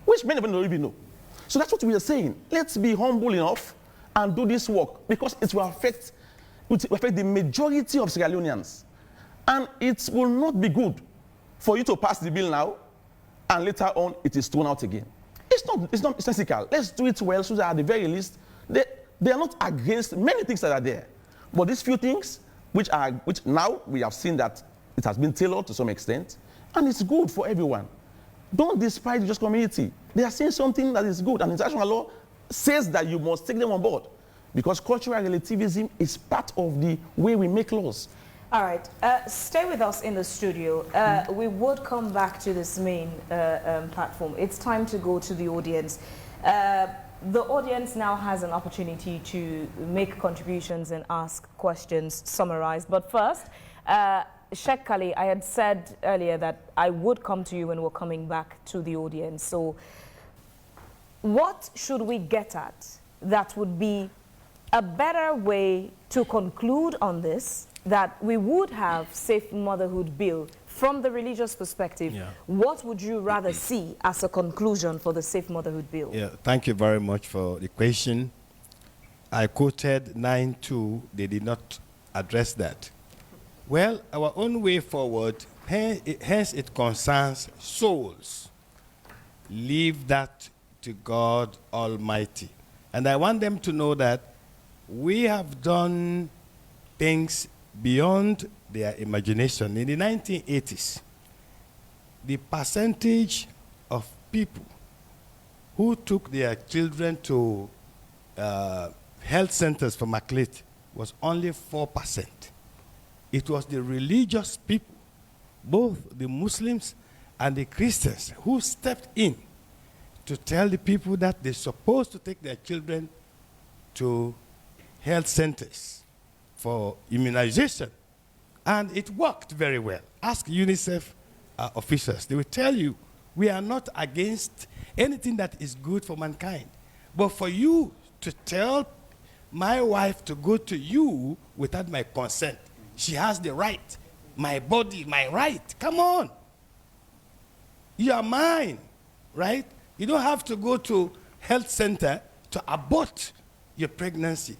which many of them don't even know. So that's what we are saying. Let's be humble enough and do this work, because it will affect the majority of Sierra Leoneans. And it will not be good for you to pass the bill now, and later on it is thrown out again. It's not sensical. Let's do it well so that at the very least, they are not against many things that are there. But these few things, which now we have seen that it has been tailored to some extent, and it's good for everyone. Don't despise the just community. They are saying something that is good, and international law says that you must take them on board, because cultural relativism is part of the way we make laws. All right, stay with us in the studio. We would come back to this main platform. It's time to go to the audience. The audience now has an opportunity to make contributions and ask questions summarized. But first, Sheikh Kali, I had said earlier that I would come to you when we're coming back to the audience. So what should we get at that would be a better way to conclude on this, that we would have safe motherhood bill from the religious perspective? Yeah. What would you rather see as a conclusion for the safe motherhood bill? Yeah, thank you very much for the question. I quoted 9.2, they did not address that. Well, our own way forward, hence it concerns souls. Leave that to God Almighty. And I want them to know that we have done things beyond their imagination. In the 1980s, the percentage of people who took their children to health centers for immaculate was only 4%. it was the religious people, both the Muslims and the Christians, who stepped in to tell the people that they're supposed to take their children to health centers for immunization. And it worked very well. Ask UNICEF officials. They will tell you, we are not against anything that is good for mankind. But for you to tell my wife to go to you without my consent, she has the right. My body, my right. Come on. You are mine, right? You don't have to go to health center to abort your pregnancy,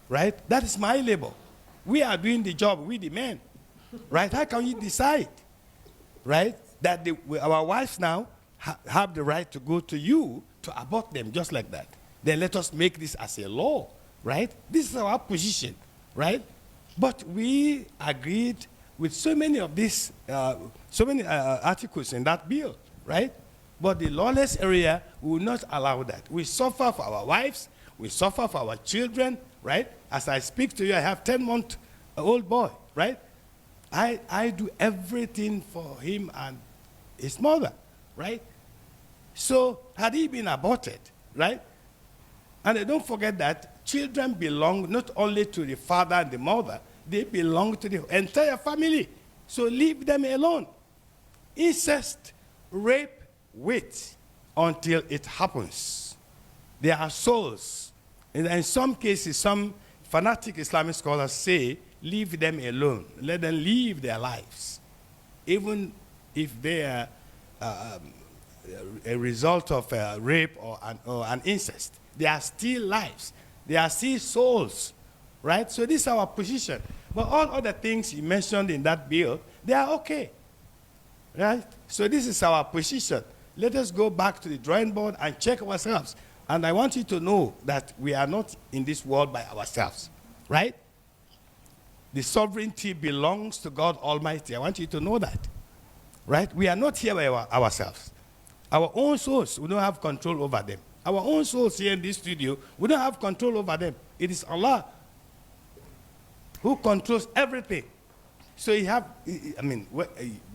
right? That is my labor. We are doing the job, we the men, right? How can you decide, right, that our wives now have the right to go to you to abort them just like that? Then let us make this as a law, right? This is our position, right? But we agreed with so many of these, articles in that bill, right? But the lawless area will not allow that. We suffer for our wives, we suffer for our children, right? As I speak to you, I have 10-month-old boy, right? I do everything for him and his mother, right? So had he been aborted, right? And don't forget that children belong not only to the father and the mother, they belong to the entire family. So leave them alone. Incest, rape, wait until it happens. They are souls. And in some cases, some fanatic Islamic scholars say, leave them alone. Let them live their lives. Even if they are a result of rape or an incest. They are still lives. They are still souls, right? So this is our position. But all other things you mentioned in that bill, they are okay, right? So this is our position. Let us go back to the drawing board and check ourselves. And I want you to know that we are not in this world by ourselves, right? The sovereignty belongs to God Almighty. I want you to know that, right? We are not here by ourselves. Our own souls, we don't have control over them. Our own souls here in this studio, we don't have control over them. It is Allah who controls everything. So you have, I mean,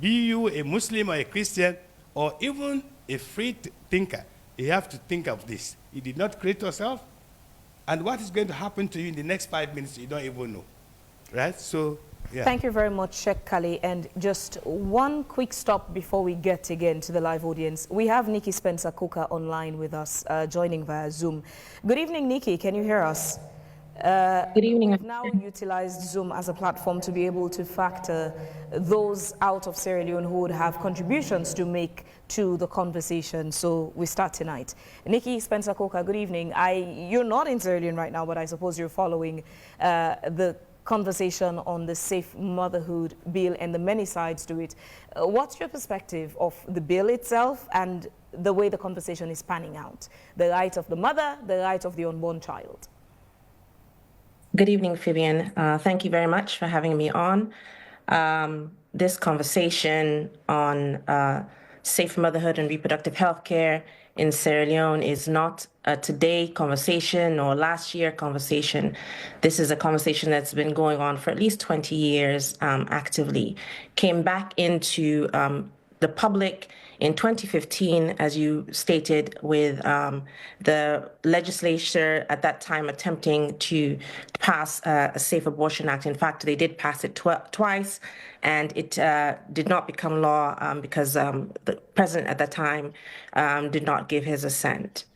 be you a Muslim or a Christian or even a free thinker, you have to think of this. You did not create yourself, and what is going to happen to you in the next 5 minutes, you don't even know, right? So, yeah. Thank you very much, Sheikh Kali. And just one quick stop before we get again to the live audience. We have Nikki Spencer-Coker online with us, joining via Zoom. Good evening, Nikki. Can you hear us? Good evening. We've now utilized Zoom as a platform to be able to factor those out of Sierra Leone who would have contributions to make to the conversation. So we start tonight. Nikki Spencer-Coker, good evening. You're not in Sierra Leone right now, but I suppose you're following the conversation on the Safe Motherhood bill and the many sides to it. What's your perspective of the bill itself and the way the conversation is panning out? The right of the mother, the right of the unborn child. Good evening, Vivian. Thank you very much for having me on. This conversation on safe motherhood and reproductive health care in Sierra Leone is not a today conversation or last year conversation. This is a conversation that's been going on for at least 20 years actively. Came back into the public in 2015, as you stated, with the legislature at that time attempting to pass a Safe Abortion Act. In fact, they did pass it twice, and it did not become law because the president at that time did not give his assent.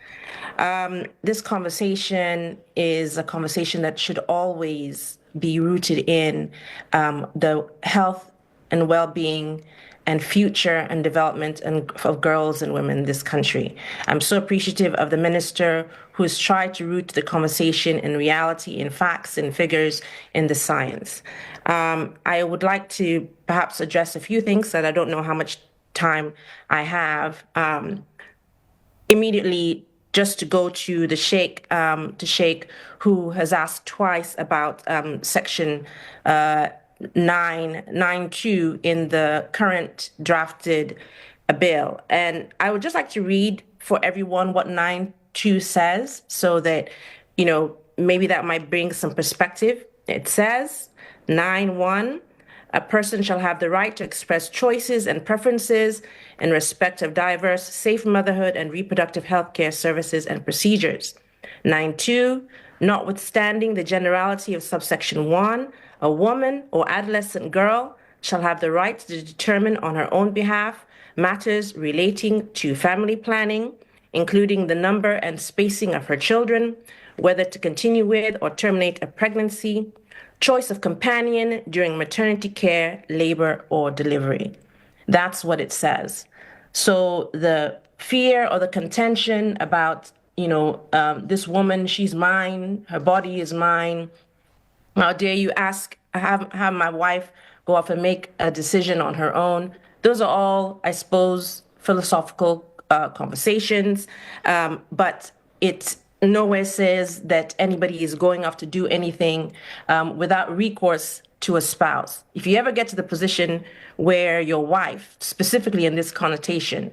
This conversation is a conversation that should always be rooted in the health and well-being and future and development of girls and women in this country. I'm so appreciative of the minister who's tried to root the conversation in reality, in facts, in figures, in the science. I would like to perhaps address a few things that I don't know how much time I have. Immediately, just to go to the Sheikh, who has asked twice about Section 992 in the current drafted bill. And I would just like to read for everyone what 92 says so that, maybe that might bring some perspective. It says, 9(1), a person shall have the right to express choices and preferences in respect of diverse, safe motherhood and reproductive health care services and procedures. 9(2), notwithstanding the generality of subsection 1, a woman or adolescent girl shall have the right to determine on her own behalf matters relating to family planning, including the number and spacing of her children, whether to continue with or terminate a pregnancy, choice of companion during maternity care, labor, or delivery. That's what it says. So the fear or the contention about, this woman, she's mine, her body is mine. How dare you have my wife go off and make a decision on her own? Those are all, I suppose, philosophical conversations, but it nowhere says that anybody is going off to do anything without recourse to a spouse. If you ever get to the position where your wife, specifically in this connotation,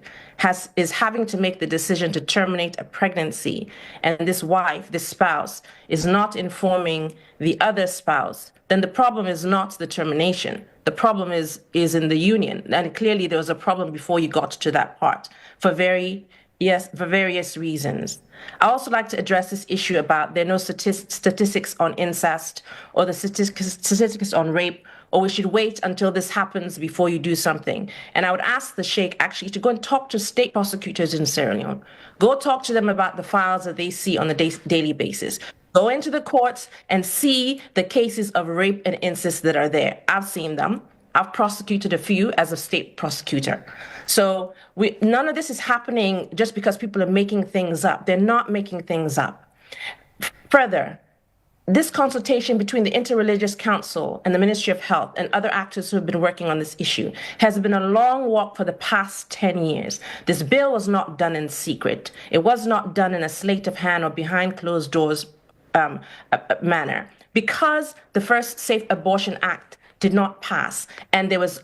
is having to make the decision to terminate a pregnancy, and this wife, this spouse, is not informing the other spouse, then the problem is not the termination. The problem is in the union. And clearly there was a problem before you got to that part for various reasons. I also like to address this issue about there are no statistics on incest or the statistics on rape, or we should wait until this happens before you do something. And I would ask the Sheikh actually to go and talk to state prosecutors in Sierra Leone. Go talk to them about the files that they see on a daily basis. Go into the courts and see the cases of rape and incest that are there. I've seen them. I've prosecuted a few as a state prosecutor. So none of this is happening just because people are making things up. They're not making things up. Further, this consultation between the Interreligious Council and the Ministry of Health and other actors who have been working on this issue has been a long walk for the past 10 years. This bill was not done in secret. It was not done in a sleight of hand or behind closed doors manner. Because the first Safe Abortion Act did not pass, and there was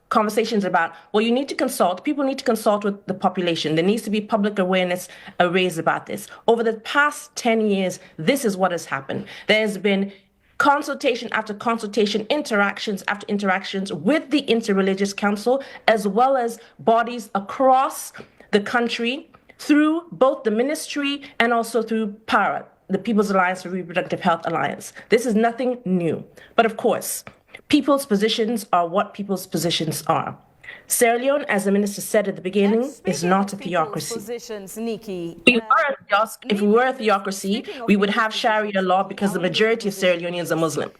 conversations about, well, you need to consult, people need to consult with the population. There needs to be public awareness raised about this. Over the past 10 years, this is what has happened. There's been consultation after consultation, interactions after interactions with the Interreligious Council, as well as bodies across the country through both the ministry and also through PARA, the People's Alliance for Reproductive Health Alliance. This is nothing new. But of course, people's positions are what people's positions are. Sierra Leone, as the minister said at the beginning, is not a theocracy. Positions, Nikki, If we were a theocracy, we would have Sharia law because the majority of Sierra Leoneans are Muslim.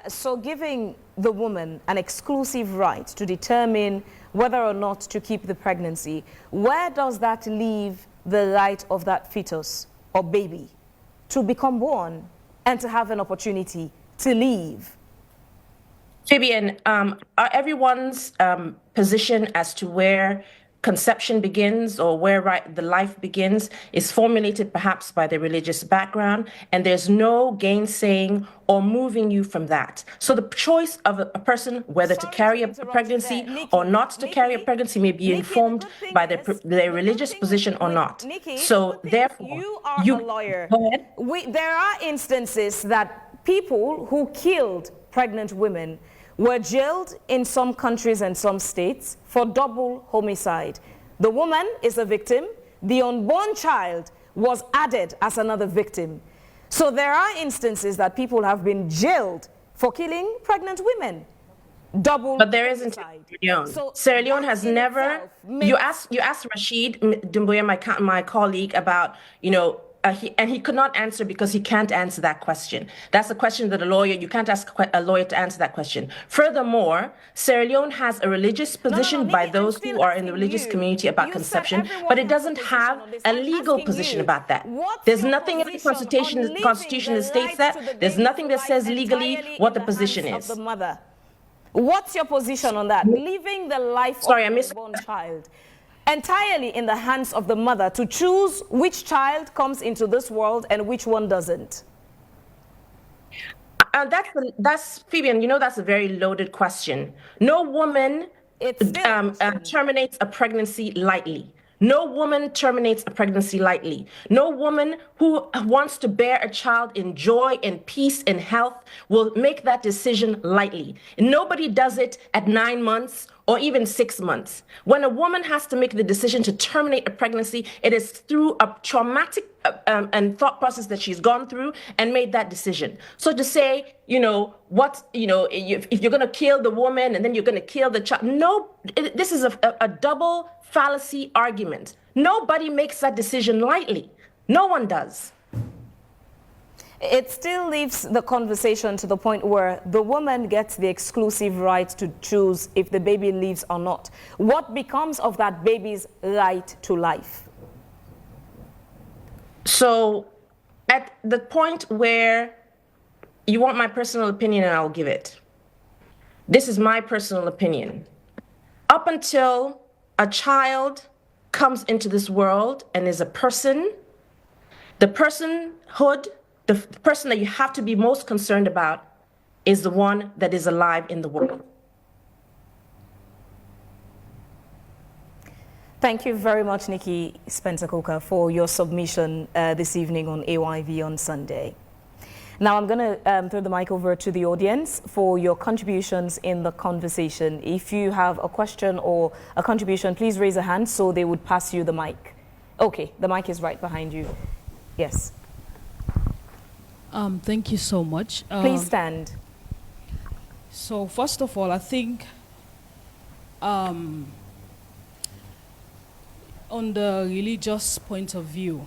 So giving the woman an exclusive right to determine whether or not to keep the pregnancy, where does that leave the right of that fetus or baby to become born and to have an opportunity to leave? Fabian, everyone's position as to where conception begins or where the life begins is formulated perhaps by their religious background, and there's no gainsaying or moving you from that. So the choice of a person whether to carry a pregnancy or not to carry a pregnancy may be informed by their religious position or not. So therefore, you are a lawyer. Go ahead. There are instances that people who killed pregnant women were jailed in some countries and some states for double homicide. The woman is a victim. The unborn child was added as another victim. So there are instances that people have been jailed for killing pregnant women. But there isn't Leone. So Sierra Leone has never. You asked Rashid Dumbuya, my colleague, about he could not answer because he can't answer that question. That's a question that you can't ask a lawyer to answer that question. Furthermore, Sierra Leone has a religious position by those who are in the religious community about conception, but it doesn't have a legal position about that. There's nothing in the Constitution that states that. There's nothing that says legally what the position is. What's your position on that? Leaving the life of the unborn child entirely in the hands of the mother to choose which child comes into this world and which one doesn't? That's Fabian, that's a very loaded question. No woman terminates a pregnancy lightly. No woman terminates a pregnancy lightly. No woman who wants to bear a child in joy and peace and health will make that decision lightly. Nobody does it at 9 months or even 6 months. When a woman has to make the decision to terminate a pregnancy, it is through a traumatic and thought process that she's gone through and made that decision. So to say, if you're going to kill the woman and then you're going to kill the child, no, this is a double fallacy argument. Nobody makes that decision lightly. No one does. It still leaves the conversation to the point where the woman gets the exclusive right to choose if the baby lives or not. What becomes of that baby's right to life? So at the point where you want my personal opinion, and I'll give it. This is my personal opinion. Up until a child comes into this world and is a person, the personhood, the person that you have to be most concerned about is the one that is alive in the world. Thank you very much, Nikki Spencer-Coker, for your submission this evening on AYV on Sunday. Now I'm going to throw the mic over to the audience for your contributions in the conversation. If you have a question or a contribution, please raise a hand so they would pass you the mic. Okay, the mic is right behind you. Yes. Thank you so much. Please stand. So first of all, I think on the religious point of view,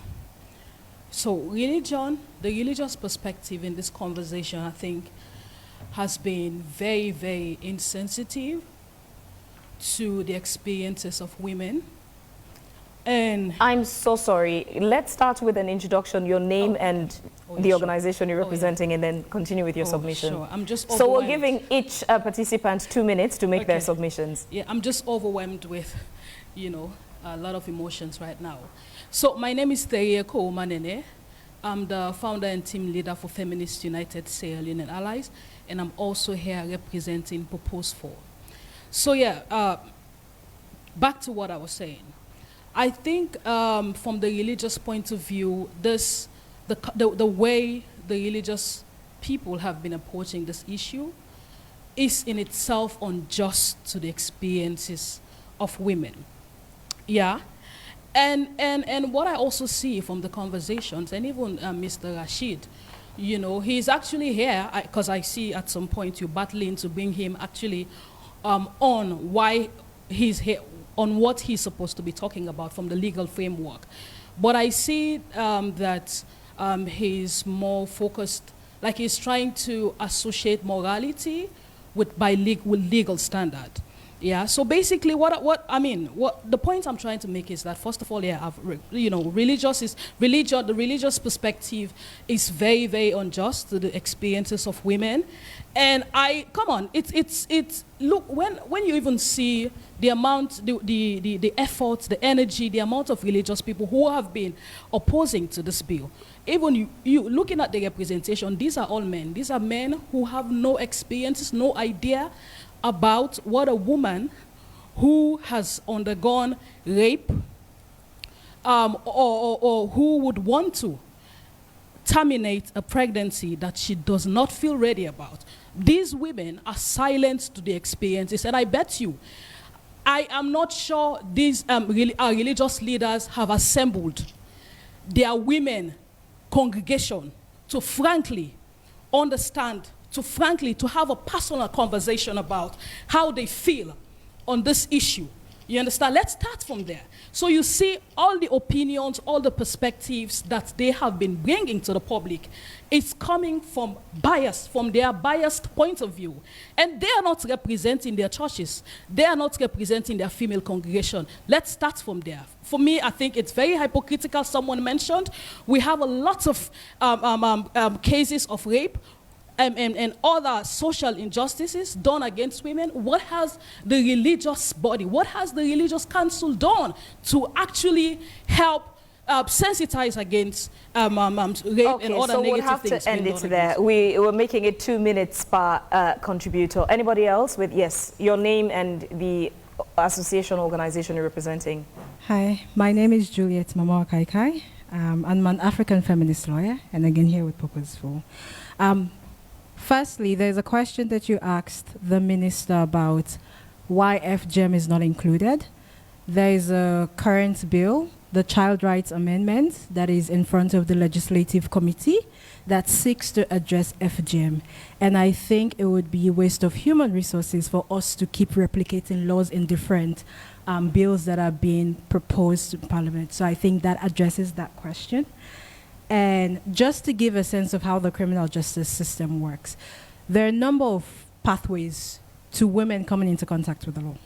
so religion, the religious perspective in this conversation, I think, has been very, very insensitive to the experiences of women. And I'm so sorry. Let's start with an introduction, your name and the organization you're representing, and then continue with your submission. Sure. I'm just so we're giving each participant 2 minutes to make their submissions. Yeah, I'm just overwhelmed with, a lot of emotions right now. So my name is Terieko Manene. I'm the founder and team leader for Feminists United Sierra Leone Allies, and I'm also here representing Purpose 4. So back to what I was saying. I think from the religious point of view, the way the religious people have been approaching this issue is in itself unjust to the experiences of women. Yeah. And what I also see from the conversations, and even Mr. Rashid, he's actually here, because I see at some point you're battling to bring him actually on why he's here, on what he's supposed to be talking about from the legal framework. But I see that he's more focused, like he's trying to associate morality with legal standard. Yeah, so basically the point I'm trying to make is that, first of all, the religious perspective is very, very unjust to the experiences of women. And look, when you even see the amount, the efforts, the energy, the amount of religious people who have been opposing to this bill, even you looking at the representation, these are all men. These are men who have no experiences, no idea about what a woman who has undergone rape or who would want to terminate a pregnancy that she does not feel ready about. These women are silent to the experiences, and I bet you, I am not sure these our religious leaders have assembled their women congregation to frankly understand, to have a personal conversation about how they feel on this issue. You understand? Let's start from there. So you see all the opinions, all the perspectives that they have been bringing to the public, it's coming from their biased point of view. And they are not representing their churches. They are not representing their female congregation. Let's start from there. For me, I think it's very hypocritical. Someone mentioned we have a lot of cases of rape and other social injustices done against women. What has the religious body, what has the religious council done to actually help sensitize against rape and other negative things? So we'll have to end it there. We were making it 2 minutes per contributor. Anybody else with, yes, your name and the association organization you're representing? Hi, my name is Juliet Mamawa Kaikai. I'm an African feminist lawyer, and again here with Purposeful. Firstly, there's a question that you asked the minister about why FGM is not included. There is a current bill, the Child Rights Amendment, that is in front of the Legislative Committee that seeks to address FGM. And I think it would be a waste of human resources for us to keep replicating laws in different bills that are being proposed to Parliament. So I think that addresses that question. And just to give a sense of how the criminal justice system works, there are a number of pathways to women coming into contact with the law.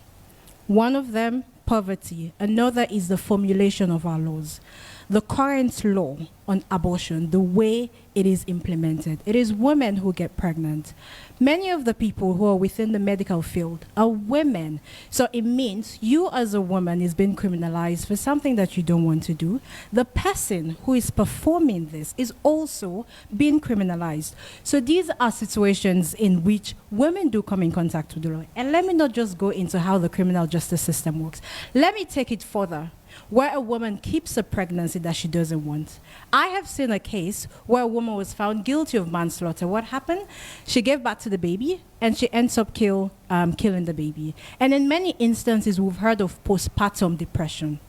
One of them, poverty. Another is the formulation of our laws. The current law on abortion, the way it is implemented, it is women who get pregnant. Many of the people who are within the medical field are women. So it means you as a woman is being criminalized for something that you don't want to do. The person who is performing this is also being criminalized. So these are situations in which women do come in contact with the law. And let me not just go into how the criminal justice system works. Let me take it further, where a woman keeps a pregnancy that she doesn't want. I have seen a case where a woman was found guilty of manslaughter. What happened? She gave birth to the baby, and she ends up killing the baby. And in many instances, we've heard of postpartum depression.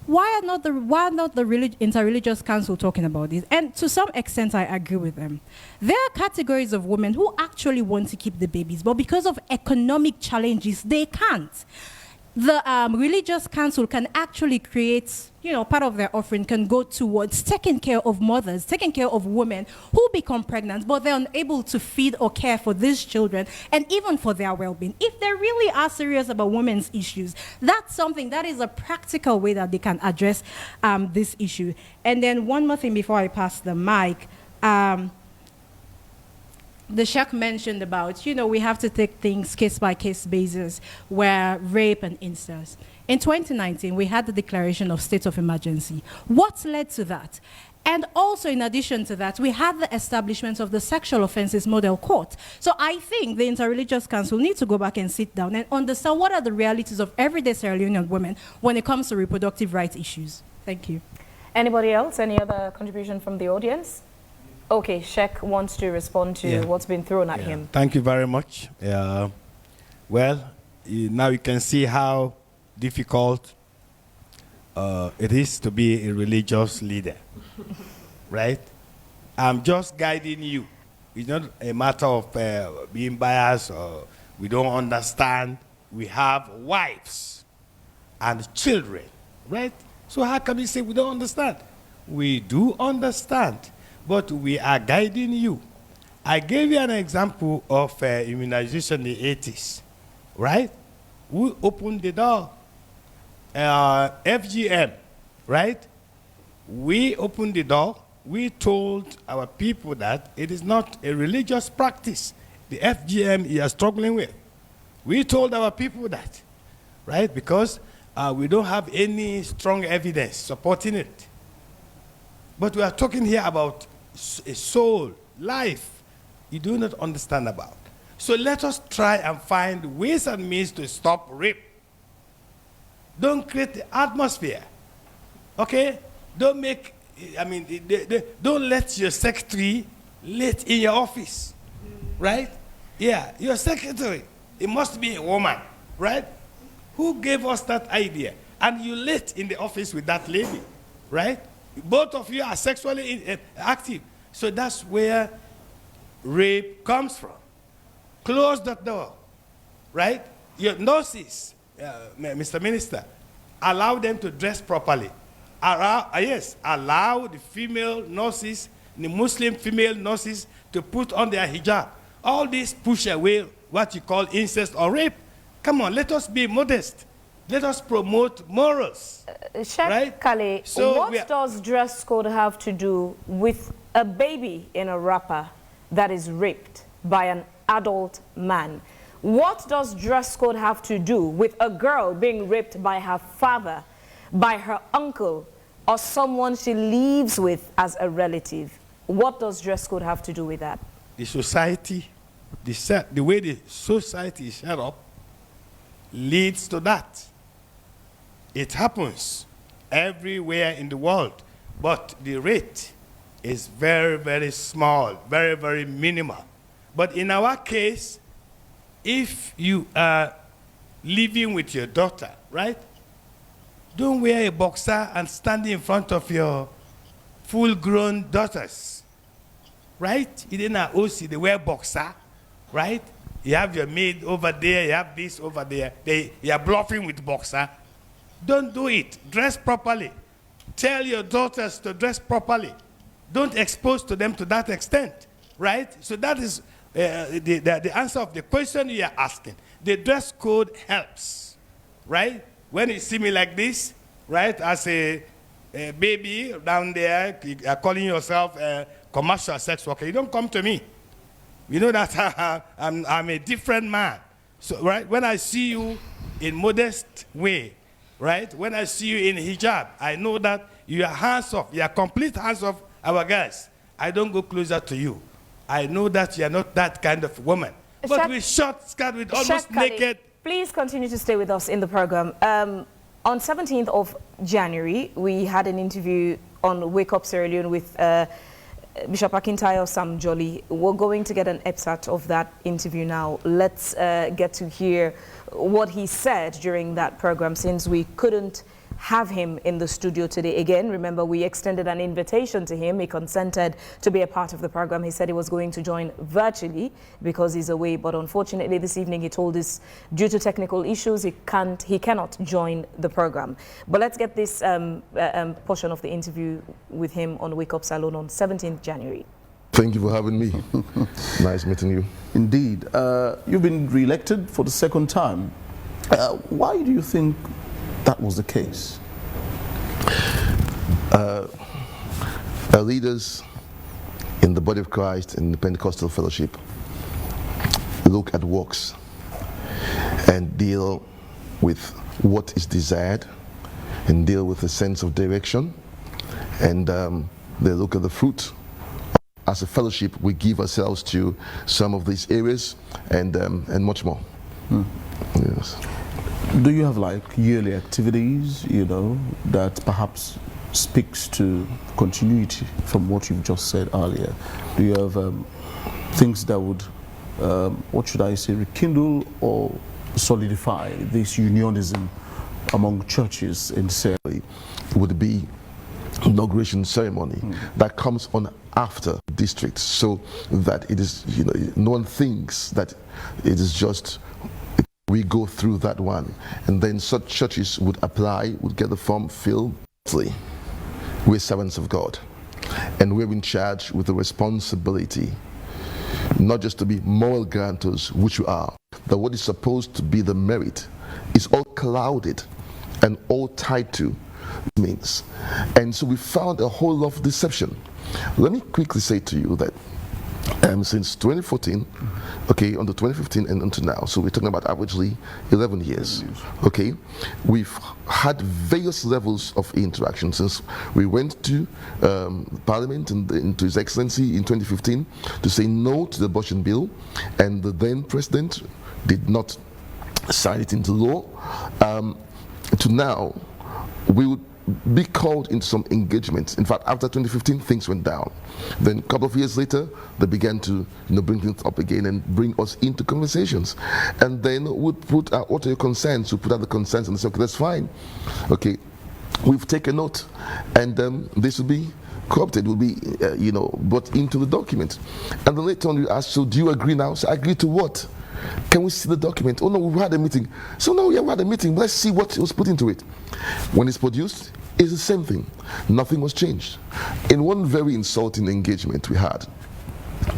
Why not the Interreligious Council talking about this? And to some extent, I agree with them. There are categories of women who actually want to keep the babies, but because of economic challenges, they can't. The Religious Council can actually create, part of their offering can go towards taking care of mothers, taking care of women who become pregnant, but they're unable to feed or care for these children, and even for their well-being. If they really are serious about women's issues, that's something that is a practical way that they can address this issue. And then one more thing before I pass the mic. The Sheikh mentioned about, we have to take things case-by-case basis, where rape and incest. In 2019, we had the declaration of state of emergency. What led to that? And also, in addition to that, we had the establishment of the Sexual Offences Model Court. So I think the Interreligious Council needs to go back and sit down and understand what are the realities of everyday Sierra Leonean women when it comes to reproductive rights issues. Thank you. Anybody else? Any other contribution from the audience? Okay, Sheikh wants to respond to what's been thrown at him. Thank you very much. Well, now you can see how difficult it is to be a religious leader, right? I'm just guiding you. It's not a matter of being biased or we don't understand. We have wives and children, right? So how can we say we don't understand? We do understand. But we are guiding you. I gave you an example of immunization in the 80s, right? We opened the door. FGM, right? We opened the door. We told our people that it is not a religious practice, the FGM you are struggling with. We told our people that, right? Because we don't have any strong evidence supporting it. But we are talking here about a soul, life, you do not understand about. So let us try and find ways and means to stop rape. Don't create the atmosphere, okay? Don't make, don't let your secretary late in your office, right? Yeah, your secretary, it must be a woman, right? Who gave us that idea? And you late in the office with that lady, right? Both of you are sexually active. So that's where rape comes from. Close that door, right? Your nurses, Mr. Minister, allow them to dress properly. Allow the female nurses, the Muslim female nurses, to put on their hijab. All these push away what you call incest or rape. Come on, let us be modest. Let us promote morals. Sheikh right? Kale, So what does dress code have to do with a baby in a wrapper that is raped by an adult man? What does dress code have to do with a girl being raped by her father, by her uncle, or someone she lives with as a relative? What does dress code have to do with that? The society, the way the society is set up leads to that. It happens everywhere in the world, but the rate is very, very small, very, very minimal. But in our case, if you are living with your daughter, right? Don't wear a boxer and stand in front of your full-grown daughters, right? In our OC, they wear boxer, right? You have your maid over there, you have this over there. You are bluffing with boxer. Don't do it. Dress properly. Tell your daughters to dress properly. Don't expose to them to that extent, right? So that is the answer of the question you are asking. The dress code helps, right? When you see me like this, right, as a baby down there, you are calling yourself a commercial sex worker, you don't come to me. You know that I'm a different man. So, right, when I see you in modest way, right, when I see you in hijab, I know that you are hands off, you are complete hands off our guys. I don't go closer to you. I know that you are not that kind of woman. But with short skirt, with almost naked. Please continue to stay with us in the program. On 17th of January, we had an interview on Wake Up Sierra Leone with Bishop Akintayo Sam Jolly. We're going to get an excerpt of that interview now. Let's get to hear what he said during that program, since we couldn't have him in the studio today again. Remember, we extended an invitation to him. He consented to be a part of the program. He said he was going to join virtually because he's away, but unfortunately this evening he told us due to technical issues he cannot join the program. But let's get this portion of the interview with him on Wake Up Salon on 17th January. Thank you for having me. Nice meeting you. Indeed. You've been re-elected for the second time. Why do you think that was the case? Our leaders in the body of Christ in the Pentecostal fellowship look at works and deal with what is desired and deal with a sense of direction, and they look at the fruit. As a fellowship, we give ourselves to some of these areas and much more. Yes. Do you have like yearly activities, you know, that perhaps speaks to continuity from what you've just said earlier? Do you have things that would, what should I say, rekindle or solidify this unionism among churches in Sierra Leone? Would be inauguration ceremony that comes on after districts, so that it is, you know, no one thinks that it is just we go through that one, and then such churches would apply, would get the form filled. We're servants of God, and we're in charge with the responsibility not just to be moral guarantors, which we are, that what is supposed to be the merit is all clouded and all tied to means. And so we found a whole lot of deception. Let me quickly say to you that since 2014, okay, on the 2015 and until now, so we're talking about averagely 11 years, okay, we've had various levels of interaction since we went to Parliament and to His Excellency in 2015 to say no to the abortion bill, and the then President did not sign it into law, to now we would be called into some engagements. In fact, after 2015, things went down. Then a couple of years later, they began to bring things up again and bring us into conversations. And then we'd put out, what are your concerns? We put out the concerns and say, okay, that's fine. Okay, we've taken note, and this will be co-opted, will be, brought into the document. And then later on, you ask, so do you agree now? So I agree to what? Can we see the document? Oh no, we had a meeting. So no, yeah, we had a meeting. Let's see what was put into it. When it's produced, it's the same thing. Nothing was changed. In one very insulting engagement we had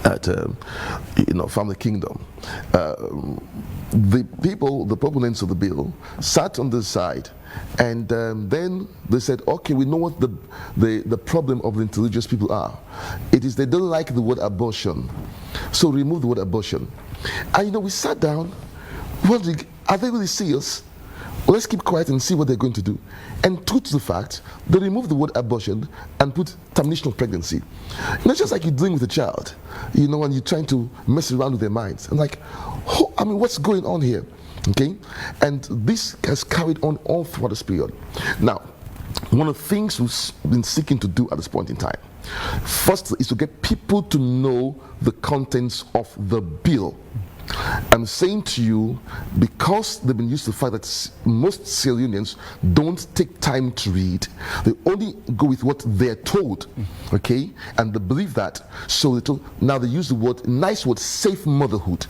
at Family Kingdom, the people, the proponents of the bill, sat on the side, and then they said, okay, we know what the problem of the intelligent people are. It is they don't like the word abortion, so remove the word abortion. And we sat down, wondering, are they really serious? Well, let's keep quiet and see what they're going to do. And true to the fact, they removed the word abortion and put termination of pregnancy. Not just like you're dealing with a child, when you're trying to mess around with their minds. I'm like, what's going on here? Okay? And this has carried on all throughout this period. Now, one of the things we've been seeking to do at this point in time, first is to get people to know the contents of the bill. I'm saying to you, because they've been used to the fact that most Sierra Leoneans don't take time to read, they only go with what they're told, okay, and they believe that. So now they use the word, nice word, safe motherhood.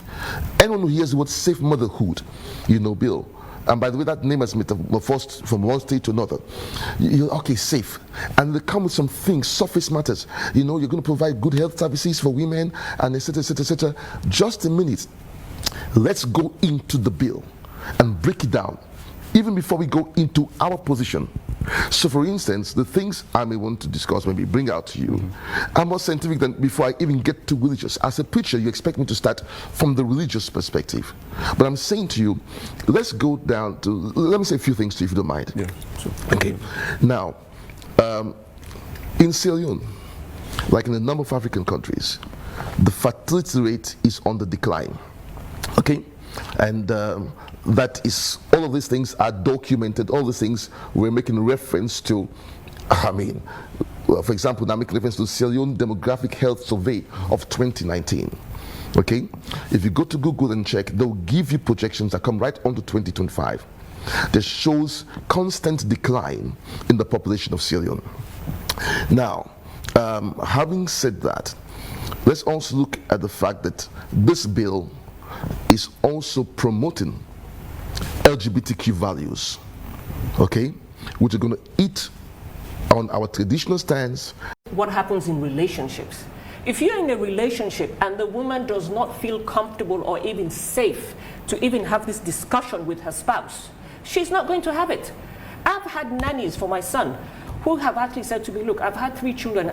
Anyone who hears the word safe motherhood, you know, Bill. And by the way, that name has metamorphosed from one state to another. You're okay, safe. And they come with some things, surface matters. You know, you're going to provide good health services for women, and etc., etc., etc. Just a minute. Let's go into the bill and break it down, even before we go into our position. So, for instance, the things I may want to discuss, maybe bring out to you, are more scientific than before I even get to religious. As a preacher, you expect me to start from the religious perspective. But I'm saying to you, let's go down to, let me say a few things to you if you don't mind. Yeah, sure. Okay. Now, in Sierra Leone, like in a number of African countries, the fertility rate is on the decline. Okay, and that is, all of these things are documented. All these things we're making reference to. I mean, well, for example, now making reference to Sierra Leone Demographic Health Survey of 2019. Okay, if you go to Google and check, they'll give you projections that come right onto 2025 that shows constant decline in the population of Sierra Leone. Now, having said that, let's also look at the fact that this bill is also promoting LGBTQ values, okay, which are going to eat on our traditional stance. What happens in relationships? If you're in a relationship and the woman does not feel comfortable or even safe to even have this discussion with her spouse, she's not going to have it. I've had nannies for my son who have actually said to me, look, I've had 3 children,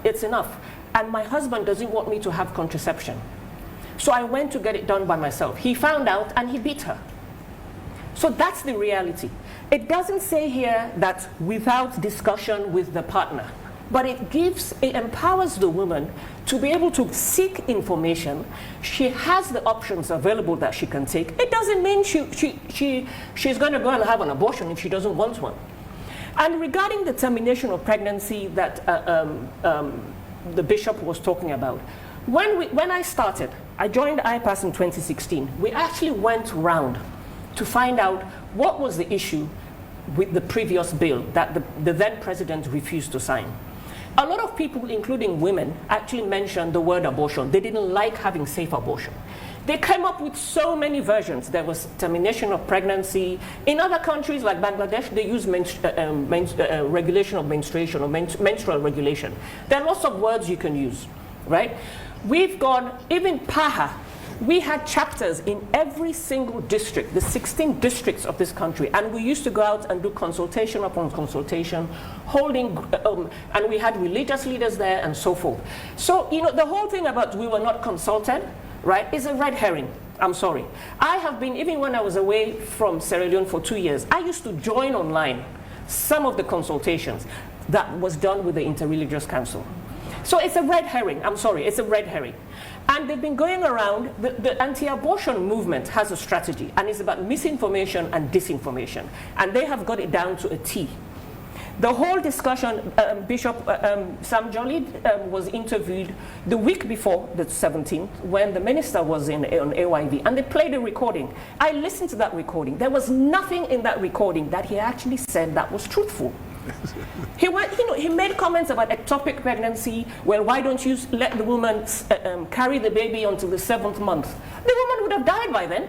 it's enough, and my husband doesn't want me to have contraception. So I went to get it done by myself. He found out and he beat her. So that's the reality. It doesn't say here that without discussion with the partner, but it empowers the woman to be able to seek information. She has the options available that she can take. It doesn't mean she's going to go and have an abortion if she doesn't want one. And regarding the termination of pregnancy that the bishop was talking about, when I started, I joined IPAS in 2016. We actually went round to find out what was the issue with the previous bill that the then president refused to sign. A lot of people, including women, actually mentioned the word abortion. They didn't like having safe abortion. They came up with so many versions. There was termination of pregnancy. In other countries like Bangladesh, they use regulation of menstruation or menstrual regulation. There are lots of words you can use, right? We've gone, even PAHA, we had chapters in every single district, the 16 districts of this country, and we used to go out and do consultation upon consultation, holding, and we had religious leaders there and so forth. So, you know, the whole thing about we were not consulted, right, is a red herring. I'm sorry. I have been, even when I was away from Sierra Leone for 2 years, I used to join online some of the consultations that was done with the Interreligious Council. So it's a red herring. I'm sorry, it's a red herring. And they've been going around, the anti-abortion movement has a strategy, and it's about misinformation and disinformation. And they have got it down to a T. The whole discussion, Bishop Sam Jolly was interviewed the week before the 17th when the minister was on AYV, and they played a recording. I listened to that recording. There was nothing in that recording that he actually said that was truthful. He made comments about ectopic pregnancy. Well, why don't you let the woman carry the baby until the 7th month? The woman would have died by then,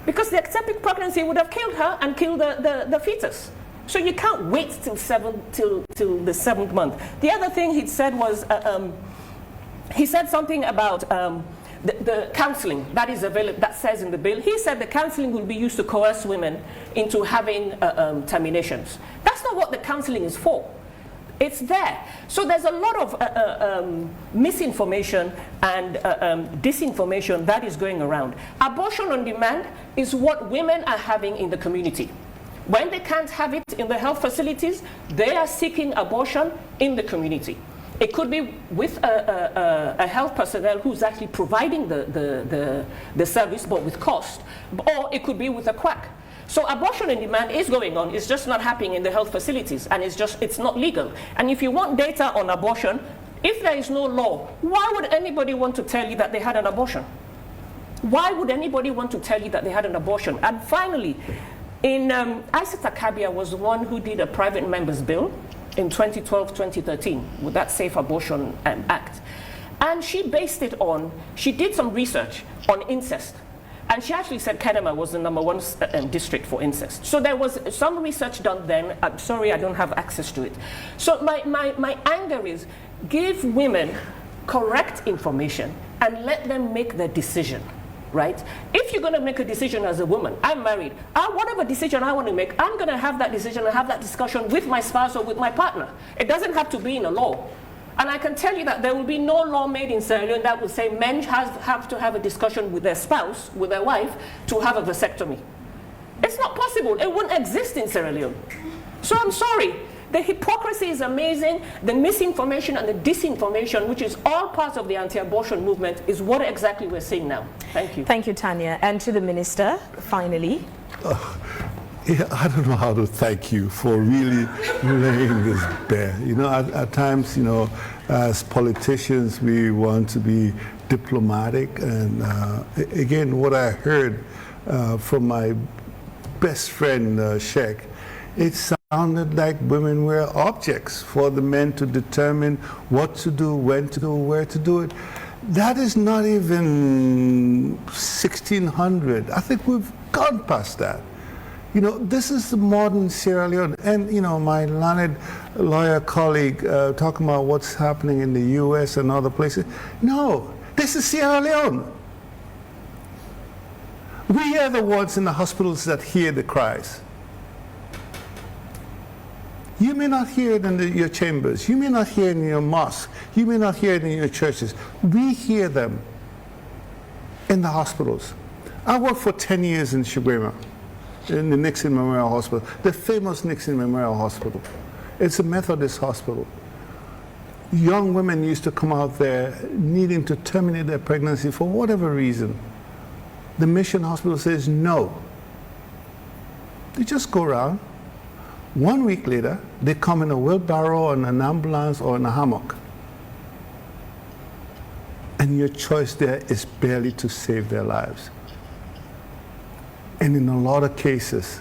because the ectopic pregnancy would have killed her and killed the fetus. So you can't wait till the 7th month. The other thing he said was, he said something about the counseling that is available, that says in the bill. He said the counseling will be used to coerce women into having terminations. That's not what the counseling is for. It's there. So there's a lot of misinformation and disinformation that is going around. Abortion on demand is what women are having in the community. When they can't have it in the health facilities, they are seeking abortion in the community. It could be with a health personnel who's actually providing the service, but with cost, or it could be with a quack. So abortion in demand is going on. It's just not happening in the health facilities, and it's not legal. And if you want data on abortion, if there is no law, why would anybody want to tell you that they had an abortion? Why would anybody want to tell you that they had an abortion? And finally, Isaac Takabia was the one who did a private member's bill in 2012-2013 with that Safe Abortion Act. And she based it on, she did some research on incest. And she actually said Kedema was the #1 district for incest. So there was some research done then. I'm sorry, I don't have access to it. So my anger is, give women correct information and let them make their decision, right? If you're going to make a decision as a woman, I'm married, whatever decision I want to make, I'm going to have that decision and have that discussion with my spouse or with my partner. It doesn't have to be in a law. And I can tell you that there will be no law made in Sierra Leone that will say men have to have a discussion with their spouse, with their wife, to have a vasectomy. It's not possible. It wouldn't exist in Sierra Leone. So I'm sorry. The hypocrisy is amazing. The misinformation and the disinformation, which is all part of the anti-abortion movement, is what exactly we're seeing now. Thank you. Thank you, Tanya. And to the minister, finally. Yeah, I don't know how to thank you for really laying this bare. You know, at times, you know, as politicians, we want to be diplomatic. And again, what I heard from my best friend, Sheikh, it sounded like women were objects for the men to determine what to do, when to do, where to do it. That is not even 1600. I think we've gone past that. You know, this is the modern Sierra Leone. And, you know, my learned lawyer colleague talking about what's happening in the US and other places. No, this is Sierra Leone. We are the ones in the hospitals that hear the cries. You may not hear it in your chambers. You may not hear it in your mosque. You may not hear it in your churches. We hear them in the hospitals. I worked for 10 years in Shigwema, in the Nixon Memorial Hospital, the famous Nixon Memorial Hospital. It's a Methodist hospital. Young women used to come out there needing to terminate their pregnancy for whatever reason. The mission hospital says no. They just go around. 1 week later, they come in a wheelbarrow or in an ambulance or in a hammock. And your choice there is barely to save their lives. And in a lot of cases,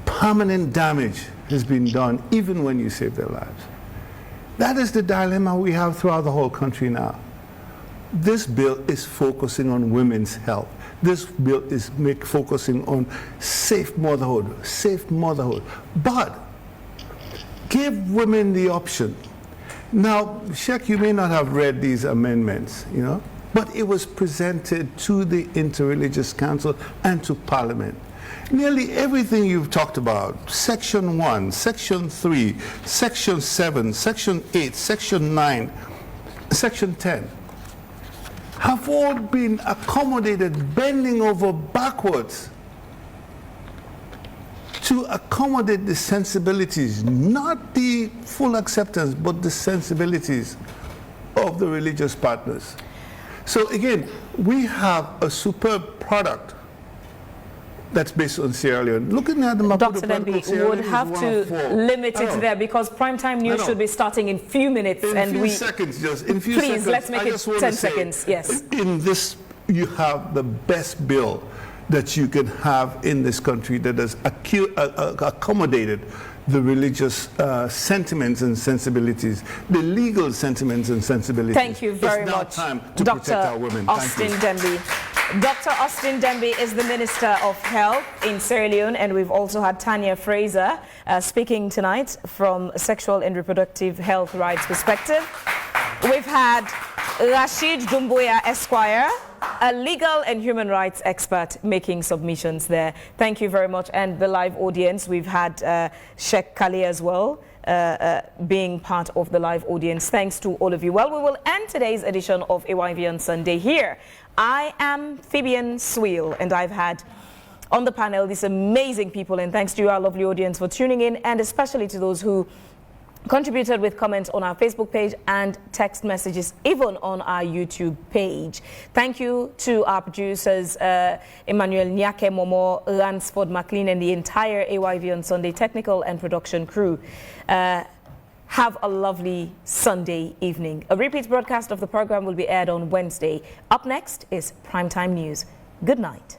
permanent damage has been done even when you save their lives. That is the dilemma we have throughout the whole country now. This bill is focusing on women's health. This bill is focusing on safe motherhood. But give women the option. Now, Sheikh, you may not have read these amendments, you know, but it was presented to the Interreligious Council and to Parliament. Nearly everything you've talked about, Section 1, Section 3, Section 7, Section 8, Section 9, Section 10, have all been accommodated, bending over backwards to accommodate the sensibilities, not the full acceptance, but the sensibilities of the religious partners. So again, we have a superb product that's based on Sierra Leone. Looking at the map, Dr. Dembi, we would have to limit it there because primetime news should be starting in few minutes. In a few seconds, just in few seconds. Please, let's make it 10 seconds. Yes. In this, you have the best bill that you can have in this country that has accommodated the religious sentiments and sensibilities, the legal sentiments and sensibilities. Thank you very much, it's now time to protect our women. Austin Dembi. Dr. Austin Dembi is the Minister of Health in Sierra Leone, and we've also had Tanya Fraser speaking tonight from a sexual and reproductive health rights perspective. We've had Rashid Dumbuya Esquire, a legal and human rights expert, making submissions there. Thank you very much. And the live audience, we've had Sheikh Kali as well, being part of the live audience. Thanks to all of you. Well, we will end today's edition of AYV on Sunday here. I am Fabian Sweel, and I've had on the panel these amazing people, and thanks to you, our lovely audience, for tuning in, and especially to those who contributed with comments on our Facebook page and text messages, even on our YouTube page. Thank you to our producers, Emmanuel Nyake Momo, Ransford McLean, and the entire AYV on Sunday technical and production crew. Have a lovely Sunday evening. A repeat broadcast of the program will be aired on Wednesday. Up next is Primetime News. Good night.